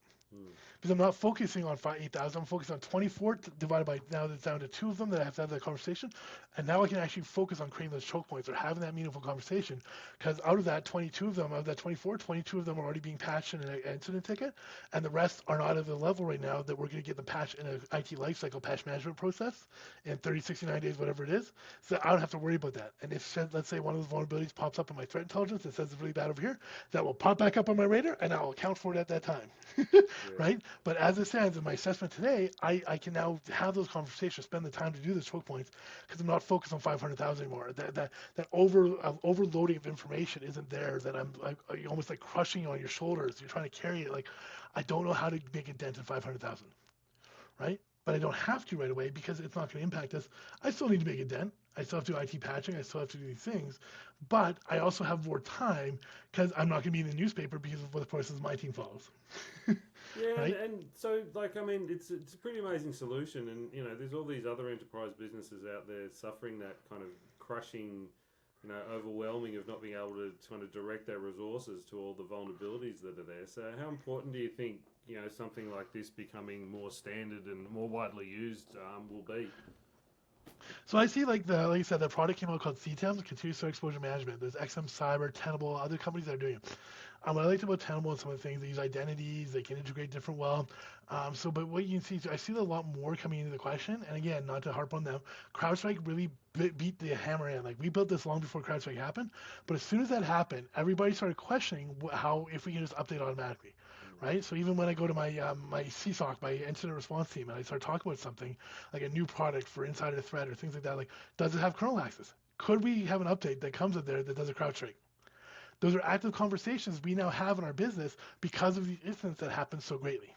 Because I'm not focusing on 8,000, I'm focusing on 24 divided by, now it's down to 2 of them that I have to have that conversation. And now I can actually focus on creating those choke points or having that meaningful conversation. Because out of that 22 of them, out of that 24, 22 of them are already being patched in an incident ticket. And the rest are not at the level right now that we're going to get them patched in an IT lifecycle patch management process in 30, 69 days, whatever it is. So I don't have to worry about that. And if, let's say, one of those vulnerabilities pops up in my threat intelligence that says it's really bad over here, that will pop back up on my radar and I'll account for it at that time. Right? But as it stands in my assessment today, I can now have those conversations, spend the time to do those choke points because I'm not focused on 500,000 anymore. That overloading of information isn't there. That I'm almost like crushing you on your shoulders. You're trying to carry it. Like I don't know how to make a dent in 500,000, right? But I don't have to right away because it's not going to impact us. I still need to make a dent. I still have to do IT patching. I still have to do these things. But I also have more time because I'm not going to be in the newspaper because of what the process my team follows. Yeah, Right? and so like I mean, it's a pretty amazing solution, and there's all these other enterprise businesses out there suffering that kind of crushing, overwhelming of not being able to kind of direct their resources to all the vulnerabilities that are there. So how important do you think something like this becoming more standard and more widely used will be? So I see like you said, the product came out called CTEM, Continuous Threat Exposure Management. There's XM Cyber, Tenable, other companies that are doing it. What I liked about Tenable and some of the things, they use identities, they can integrate different well. But what you can see, I see a lot more coming into the question. And again, not to harp on them, CrowdStrike really beat the hammer in. Like we built this long before CrowdStrike happened, but as soon as that happened, everybody started questioning how if we can just update automatically. Right, so even when I go to my my CSOC, my incident response team, and I start talking about something like a new product for insider threat or things like that, like does it have kernel access? Could we have an update that comes in there that does a CrowdStrike? Those are active conversations we now have in our business because of the incidents that happened so greatly.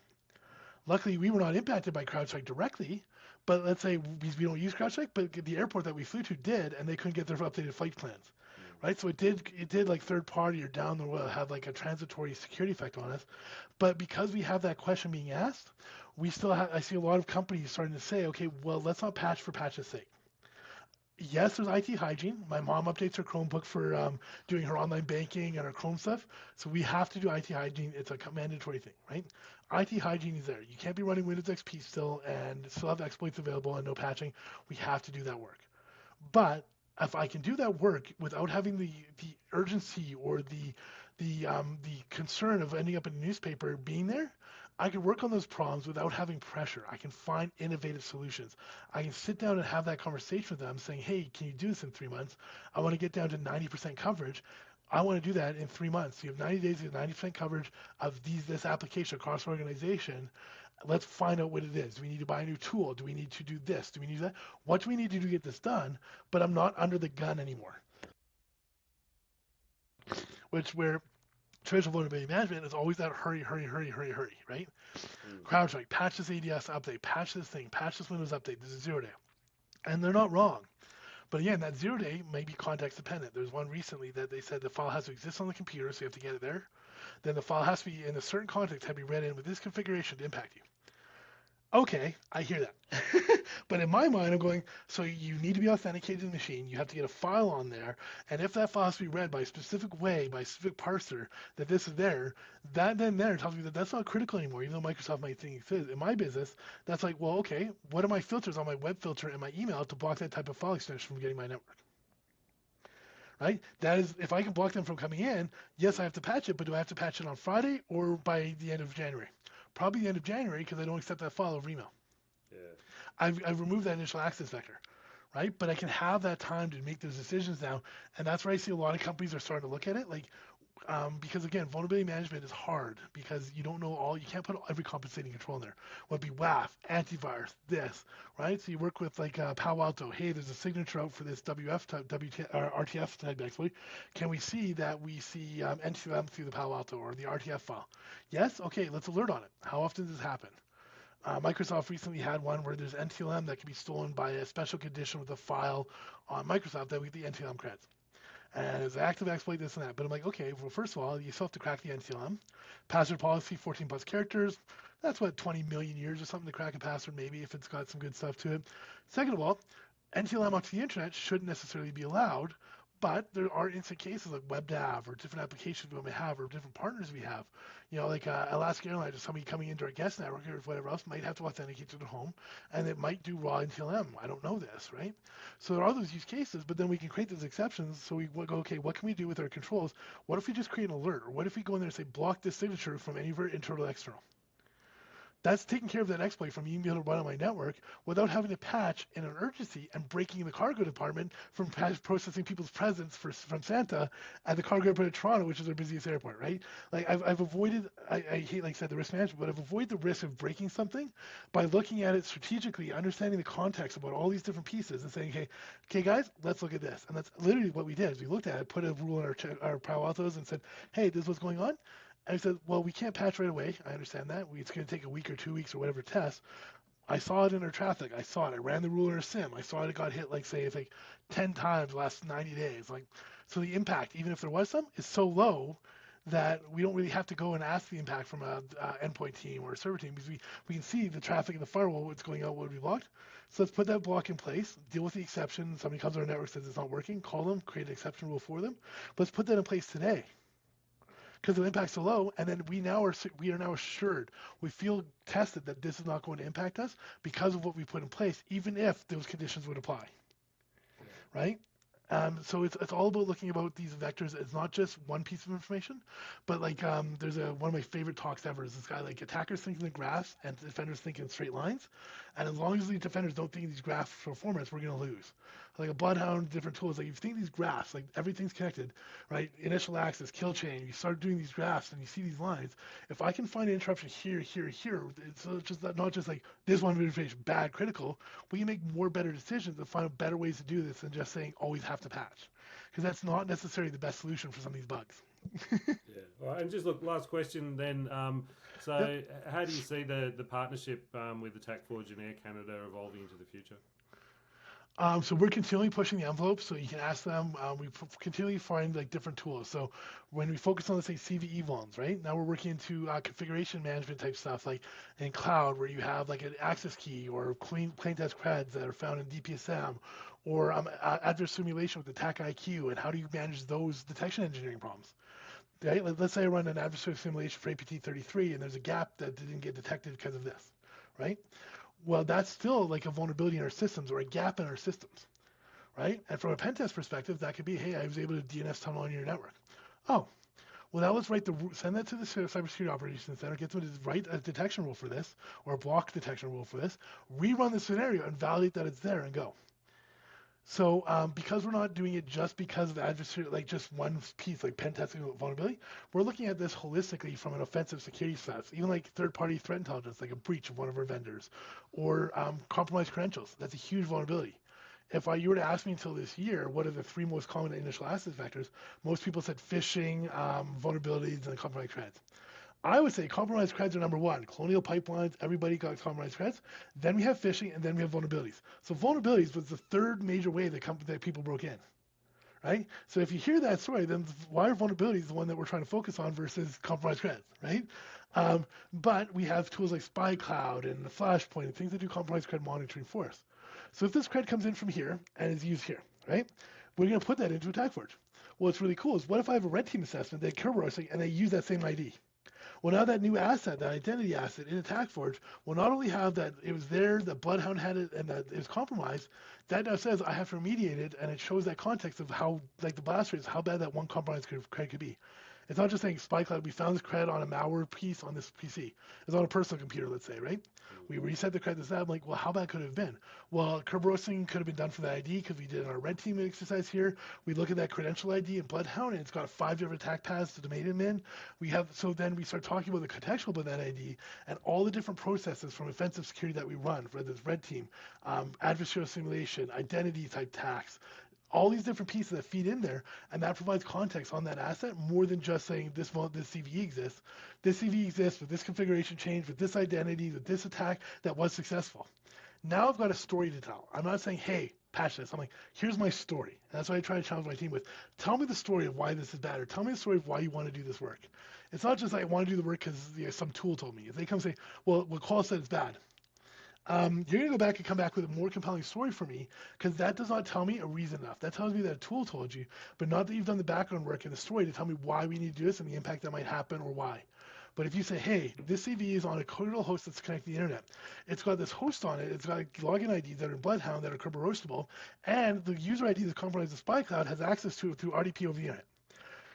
Luckily, we were not impacted by CrowdStrike directly, but let's say we don't use CrowdStrike, but the airport that we flew to did, and they couldn't get their updated flight plans. Right, so it did like third party or down the road have like a transitory security effect on us, but because we have that question being asked, we still have. I see a lot of companies starting to say, okay, well, let's not patch for patch's sake. Yes, there's IT hygiene. My mom updates her Chromebook for doing her online banking and her Chrome stuff. So we have to do IT hygiene. It's a mandatory thing, right? IT hygiene is there. You can't be running Windows XP still and still have exploits available and no patching. We have to do that work. But if I can do that work without having the urgency or the concern of ending up in a newspaper being there, I can work on those problems without having pressure. I can find innovative solutions. I can sit down and have that conversation with them saying, hey, can you do this in 3 months? I want to get down to 90% coverage. I want to do that in 3 months. You have 90 days to get 90% coverage of this application across the organization. Let's find out what it is. Do we need to buy a new tool? Do we need to do this? Do we need that? What do we need to do to get this done? But I'm not under the gun anymore. Where traditional vulnerability management is always that hurry, hurry, hurry, hurry, hurry, right? CrowdStrike, patch this ADS update, patch this thing, patch this Windows update. This is 0 day. And they're not wrong. But again, that 0 day may be context dependent. There's one recently that they said the file has to exist on the computer, so you have to get it there. Then the file has to be in a certain context, have to be read in with this configuration to impact you. Okay, I hear that. But in my mind, I'm going, so you need to be authenticated to the machine. You have to get a file on there. And if that file has to be read by a specific way, by a specific parser, that this is there, that then there tells me that that's not critical anymore, even though Microsoft might think it is. In my business, that's like, well, okay, what are my filters on my web filter and my email to block that type of file extension from getting my network? Right? That is, if I can block them from coming in, yes, I have to patch it, but do I have to patch it on Friday or by the end of January? Probably the end of January because I don't accept that file over email. Yeah. I've removed that initial access vector, right? But I can have that time to make those decisions now, and that's where I see a lot of companies are starting to look at it, like because again, vulnerability management is hard because you don't know you can't put every compensating control in there. Whether it be WAF, antivirus, this, right? So you work with like Palo Alto. Hey, there's a signature out for this WF type, or RTF type exploit. Can we see that we see NTLM through the Palo Alto or the RTF file? Yes. Okay, let's alert on it. How often does this happen? Microsoft recently had one where there's NTLM that can be stolen by a special condition with a file on Microsoft that we get the NTLM creds. And it's an active exploit, this and that. But I'm like, okay, well, first of all, you still have to crack the NTLM. Password policy, 14 plus characters. That's what, 20 million years or something to crack a password, maybe, if it's got some good stuff to it. Second of all, NTLM onto the internet shouldn't necessarily be allowed, but there are instant cases like WebDAV or different applications we may have or different partners we have. You know, like Alaska Airlines or somebody coming into our guest network or whatever else might have to authenticate to their home, and it might do raw NTLM. I don't know this, right? So there are those use cases, but then we can create those exceptions. So we go, okay, what can we do with our controls? What if we just create an alert? Or what if we go in there and say, block this signature from anywhere internal or external? That's taking care of that exploit from being able to run on my network without having to patch in an urgency and breaking the cargo department from processing people's presents from Santa at the cargo airport of Toronto, which is our busiest airport, right? Like I've avoided, I hate, like I said, the risk management, but I've avoided the risk of breaking something by looking at it strategically, understanding the context about all these different pieces and saying, okay, guys, let's look at this. And that's literally what we did. Is we looked at it, put a rule in our Palo Altos and said, hey, this is what's going on. I said, well, we can't patch right away. I understand that. It's going to take a week or 2 weeks or whatever to test. I saw it in our traffic. I saw it. I ran the ruler sim. I saw it got hit like say it's like 10 times last 90 days. Like so the impact, even if there was some, is so low that we don't really have to go and ask the impact from a endpoint team or a server team because we can see the traffic in the firewall, what's going out, what would be blocked. So let's put that block in place, deal with the exception. Somebody comes to our network, says it's not working, call them, create an exception rule for them. Let's put that in place today because the impact's so low, and then we are now assured, we feel tested that this is not going to impact us because of what we put in place, even if those conditions would apply, Yeah. right? So it's all about looking about these vectors. It's not just one piece of information, but like there's one of my favorite talks ever is this guy like attackers think in graphs and defenders think in straight lines, and as long as the defenders don't think in these graph formats, we're gonna lose. Like a bloodhound, different tools. Like if you think these graphs, like everything's connected, right? Initial access, kill chain. You start doing these graphs and you see these lines. If I can find an interruption here, here, here, it's just not just like this one information bad, critical. We can make more better decisions and find better ways to do this than just saying always have to patch, because that's not necessarily the best solution for some of these bugs. Yeah. All right. And just look, last question then. Yep. So, how do you see the partnership with Attack Forge and Air Canada evolving into the future? So we're continually pushing the envelope. So you can ask them. Continually find like different tools. So when we focus on, let's say, CVE vulns, right now we're working into configuration management type stuff, like in cloud, where you have like an access key or plain test creds that are found in DPSM, or adverse simulation with attack IQ, and how do you manage those detection engineering problems? Right? Let's say I run an adversary simulation for APT33 and there's a gap that didn't get detected because of this, right? Well, that's still like a vulnerability in our systems or a gap in our systems, right? And from a pen test perspective, that could be, hey, I was able to DNS tunnel on your network. Oh, well, now let's send that to the cybersecurity operations center, get them to write a detection rule for this or a block detection rule for this, rerun the scenario and validate that it's there and go. So because we're not doing it just because of the adversary, like just one piece, like pen testing vulnerability, we're looking at this holistically from an offensive security sense, even like third-party threat intelligence, like a breach of one of our vendors, or compromised credentials. That's a huge vulnerability. If you were to ask me until this year, what are the three most common initial access vectors? Most people said phishing, vulnerabilities, and compromised credits. I would say compromised creds are number one. Colonial pipelines, everybody got compromised creds. Then we have phishing, and then we have vulnerabilities. So vulnerabilities was the third major way that people broke in, right? So if you hear that story, then why are vulnerabilities the one that we're trying to focus on versus compromised creds, right? But we have tools like Spy Cloud and the Flashpoint and things that do compromised cred monitoring for us. So if this cred comes in from here and is used here, right, we're going to put that into AttackForge. What's really cool is what if I have a red team assessment, they Kerberos, and they use that same ID? Well, now that new asset, that identity asset in AttackForge, will not only have that it was there, the Bloodhound had it, and that it was compromised. That now says I have to remediate it, and it shows that context of how, like the blast rates, how bad that one compromised cred could be. It's not just saying Spy Cloud, we found this cred on a malware piece on this PC. It's on a personal computer, let's say, right? We reset the cred to that. I'm like, well, how bad could it have been? Well, Kerberosing could have been done for the ID because we did our red team exercise here. We look at that credential ID in Bloodhound, and it's got 5 different attack paths to domain them in. So then we start talking about the contextual about that ID and all the different processes from offensive security that we run, whether it's red team, adversarial simulation, identity type attacks, all these different pieces that feed in there, and that provides context on that asset more than just saying this CVE exists. This CVE exists with this configuration change, with this identity, with this attack that was successful. Now I've got a story to tell. I'm not saying, hey, patch this. I'm like, here's my story. And that's what I try to challenge my team with. Tell me the story of why this is bad, or tell me the story of why you want to do this work. It's not just like, I want to do the work because some tool told me. If they come and say, well, what Call said it's bad, you're going to go back and come back with a more compelling story for me, because that does not tell me a reason enough. That tells me that a tool told you, but not that you've done the background work in the story to tell me why we need to do this and the impact that might happen or why. But if you say, hey, this CV is on a codal host that's connected to the internet, it's got this host on it, it's got login IDs that are in Bloodhound that are Kerber roastable, and the user ID that's compromised the Spy Cloud has access to it through RDP over the internet.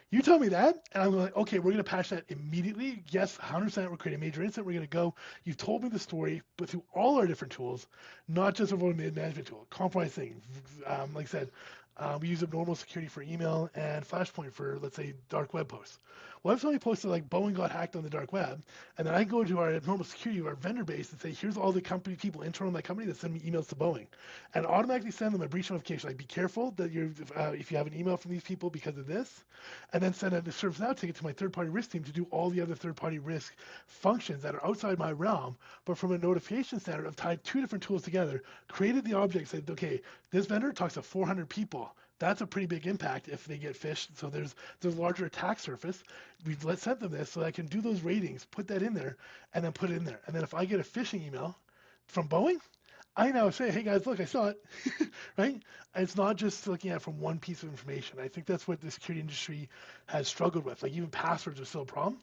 You tell me that, and I'm like, okay, we're going to patch that immediately. Yes, 100%, we're creating a major incident. We're going to go. You've told me the story, but through all our different tools, not just a vulnerability management tool. Compromise thing, like I said, we use abnormal security for email and Flashpoint for, let's say, dark web posts. Well, if somebody posted like Boeing got hacked on the dark web, and then I go to our abnormal security, our vendor base, and say, here's all the company people internal to my company that send me emails to Boeing, and automatically send them a breach notification. Like, be careful that if you have an email from these people because of this, and then send a service now ticket to my third-party risk team to do all the other third-party risk functions that are outside my realm, but from a notification standard, I've tied 2 different tools together, created the object, said, okay, this vendor talks to 400 people. That's a pretty big impact if they get phished. So there's a larger attack surface. We've sent them this so I can do those ratings, put that in there, and then put it in there. And then if I get a phishing email from Boeing, I now say, hey guys, look, I saw it, right? And it's not just looking at it from one piece of information. I think that's what the security industry has struggled with. Like even passwords are still a problem,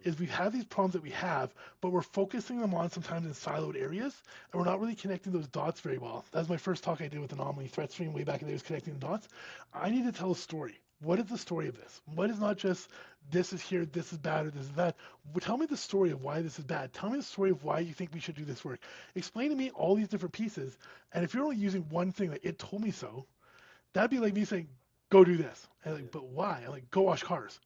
is we have these problems that we have, but we're focusing them on sometimes in siloed areas, and we're not really connecting those dots very well. That was my first talk I did with Anomaly Threat Stream way back in the day, was connecting the dots. I need to tell a story. What is the story of this? What is not just this is here, this is bad, or this is that? Tell me the story of why this is bad. Tell me the story of why you think we should do this work. Explain to me all these different pieces. And if you're only using one thing, like it told me so, that'd be like me saying, go do this. And like, but why? I'm like, go wash cars.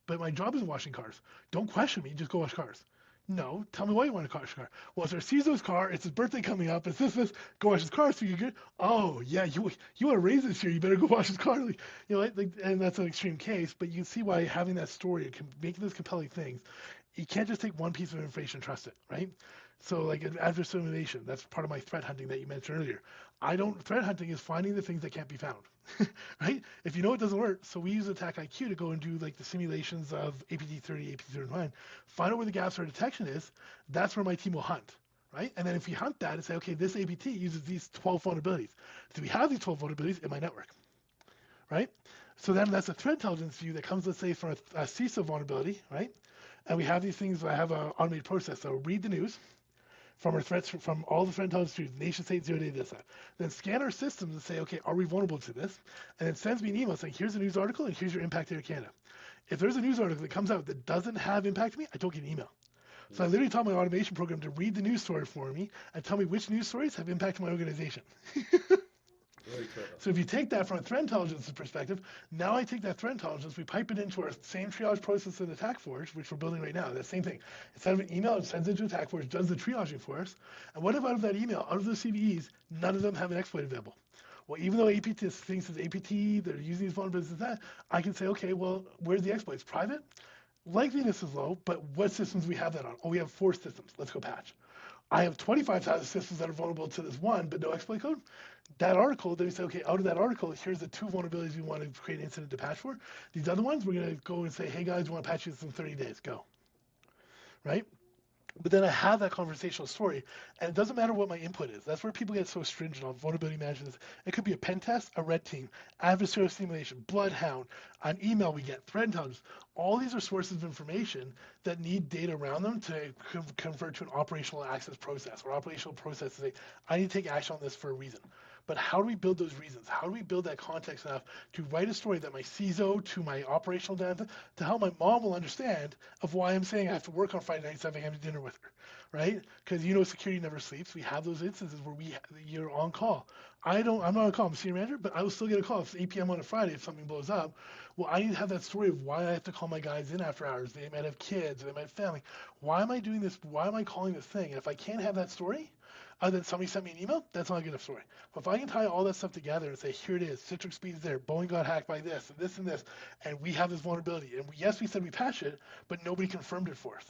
But my job isn't washing cars. Don't question me, just go wash cars. No, tell me why you want to wash a car. Well, it's our CISO's car. It's his birthday coming up. It's this. Go wash his car so you get. Oh yeah, you want to raise this year? You better go wash his car. Like, and that's an extreme case. But you can see why having that story, making those compelling things, you can't just take one piece of information and trust it, right? So like adverse simulation, that's part of my threat hunting that you mentioned earlier. Threat hunting is finding the things that can't be found, right? If you know it doesn't work, so we use Attack IQ to go and do like the simulations of APT30, APT39, find out where the gaps or detection is. That's where my team will hunt, right? And then if we hunt that and say, okay, this APT uses these 12 vulnerabilities. Do we have these 12 vulnerabilities in my network, right? So then that's a threat intelligence view that comes, let's say, from a CISO vulnerability, right? And we have these things. I have an automated process. So read the news from our threats, from all the threat intelligence streams, nation state, 0-day, this, that. Then scan our systems and say, okay, are we vulnerable to this? And then sends me an email saying, here's a news article and here's your impact here in Canada. If there's a news article that comes out that doesn't have impact to me, I don't get an email. So I literally taught my automation program to read the news story for me and tell me which news stories have impact on my organization. Very clever. So if you take that from a threat intelligence perspective, now I take that threat intelligence, we pipe it into our same triage process in AttackForge, which we're building right now. That same thing. Instead of an email, it sends it to AttackForge, does the triaging for us. And what if out of that email, out of those CVEs, none of them have an exploit available? Well, even though APT thinks it's APT, they're using these vulnerabilities and that, I can say, okay, well, where's the exploits? Private? Likeliness is low, but what systems we have that on? Oh, we have 4 systems. Let's go patch. I have 25,000 systems that are vulnerable to this one, but no exploit code. That article, then we say, okay, out of that article, here's the 2 vulnerabilities we want to create an incident to patch for. These other ones, we're going to go and say, hey guys, we want to patch this in 30 days. Go. right? But then I have that conversational story, and it doesn't matter what my input is. That's where people get so stringent on vulnerability management. It could be a pen test, a red team, adversarial simulation, bloodhound, an email we get, threat intelligence. All these are sources of information that need data around them to convert to an operational access process or operational process to say, I need to take action on this for a reason. But how do we build those reasons? How do we build that context enough to write a story that my CISO to my operational data to help my mom will understand of why I'm saying I have to work on Friday night, 7 a.m. to dinner with her, right? Because security never sleeps. We have those instances where you're on call. I'm not on call. I'm a senior manager, but I will still get a call if it's 8 p.m. on a Friday if something blows up. Well, I need to have that story of why I have to call my guys in after hours. They might have kids, they might have family. Why am I doing this? Why am I calling this thing? And if I can't have that story, other than somebody sent me an email, that's not a good enough story. But if I can tie all that stuff together and say, here it is, Citrix speed is there, Boeing got hacked by this and this and this, and we have this vulnerability, and yes, we said we patched it, but nobody confirmed it for us.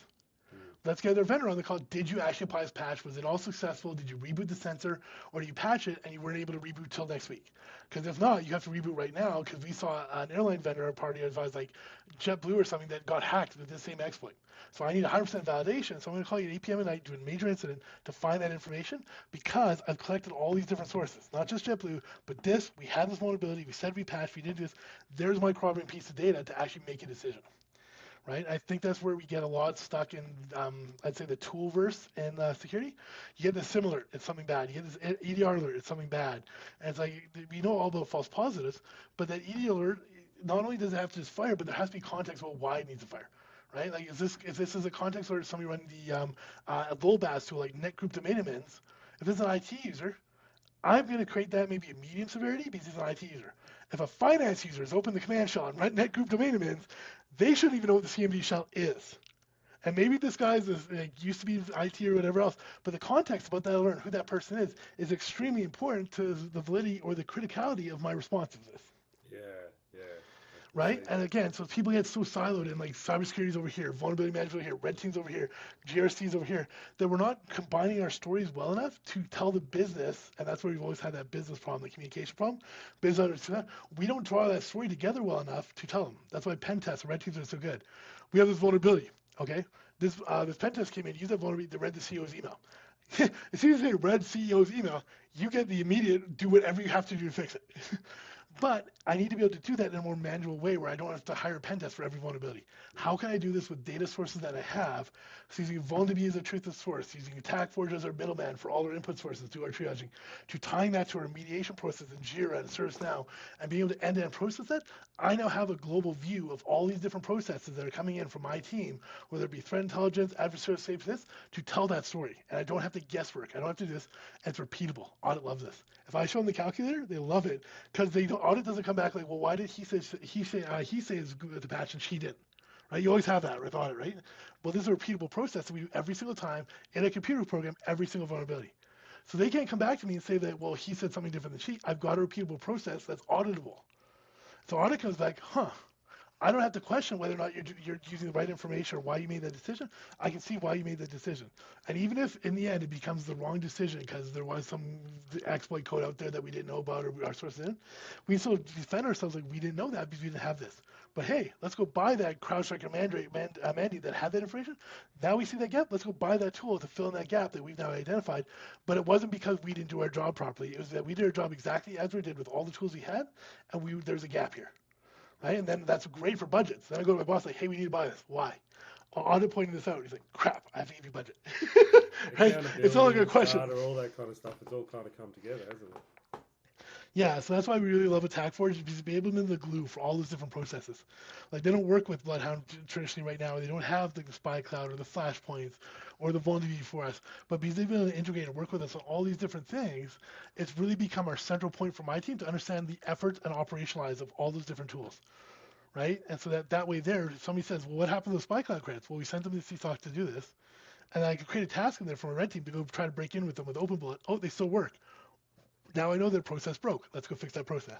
Let's get their vendor on the call. Did you actually apply this patch? Was it all successful? Did you reboot the sensor, or did you patch it and you weren't able to reboot till next week? Because if not, you have to reboot right now. Because we saw an airline vendor at a party advised like JetBlue or something that got hacked with this same exploit. So I need 100% validation. So I'm going to call you at 8 p.m. at night, do a major incident to find that information because I've collected all these different sources, not just JetBlue, but this. We had this vulnerability. We said we patched. We did this. There's my corroborating piece of data to actually make a decision. Right? I think that's where we get a lot stuck in, I'd say, the tool verse in security. You get this SIM alert, it's something bad. You get this EDR alert, it's something bad. And it's like, we know all about false positives, but that EDR alert, not only does it have to just fire, but there has to be context about why it needs to fire. Right? Like, if this is a context where somebody running the a VOLBAS tool, like net group domain admins, if it's an IT user, I'm going to create that maybe a medium severity because it's an IT user. If a finance user has opened the command shell and run net group domain admins, they shouldn't even know what the CMD shell is. And maybe this guy's used to be IT or whatever else, but the context about that alert, who that person is extremely important to the validity or the criticality of my responsiveness. Yeah, yeah. I can Right? see And that. again, so people get so siloed in like cybersecurity's over here, vulnerability management over here, red team's over here, GRC's over here, that we're not combining our stories well enough to tell the business, and that's where we've always had that business problem, the communication problem. Business understand we don't draw that story together well enough to tell them. That's why pen tests and red teams are so good. We have this vulnerability, okay? This pen test came in, use that vulnerability to read the CEO's email. As soon as they read CEO's email, you get the immediate do whatever you have to do to fix it. But I need to be able to do that in a more manual way where I don't have to hire a pen test for every vulnerability. How can I do this with data sources that I have? So using vulnerability as a truth of source, using AttackForge as our middleman for all our input sources, do our triaging, to tying that to our remediation process in Jira and ServiceNow, and being able to end-to-end process that, I now have a global view of all these different processes that are coming in from my team, whether it be threat intelligence, adversarial safety, to tell that story. And I don't have to guesswork. I don't have to do this. And it's repeatable. Audit loves this. If I show them the calculator, they love it because they don't, audit doesn't come back like, well, why did he say it's good with the patch and she didn't? Right? You always have that with audit, right? Well, this is a repeatable process that we do every single time in a computer program, every single vulnerability. So they can't come back to me and say that, well, he said something different than she. I've got a repeatable process that's auditable. So audit comes back, I don't have to question whether or not you're using the right information or why you made that decision. I can see why you made that decision. And even if in the end it becomes the wrong decision because there was some exploit code out there that we didn't know about or our sources didn't, we still defend ourselves like we didn't know that because we didn't have this. But hey, let's go buy that CrowdStrike mandate that had that information. Now we see that gap. Let's go buy that tool to fill in that gap that we've now identified. But it wasn't because we didn't do our job properly. It was that we did our job exactly as we did with all the tools we had, and there's a gap here. Right? And then that's great for budgets. Then I go to my boss like, hey, we need to buy this. Why? Audit pointing this out. He's like, crap, I have to give you budget. Right? It's all like a Accountability, question. data, all that kind of stuff. It's all kind of come together, hasn't it? Yeah, so that's why we really love AttackForge because be able to be the glue for all those different processes. Like they don't work with Bloodhound traditionally right now. They don't have the spy cloud or the flashpoints or the vulnerability for us. But because they've been able to integrate and work with us on all these different things, it's really become our central point for my team to understand the effort and operationalize of all those different tools. Right? And so that way there, if somebody says, well, what happened to the spy cloud credits? Well, we sent them to CSOC to do this. And I could create a task in there from a red team to go try to break in with them with open bullet. Oh, they still work. Now I know their process broke. Let's go fix that process.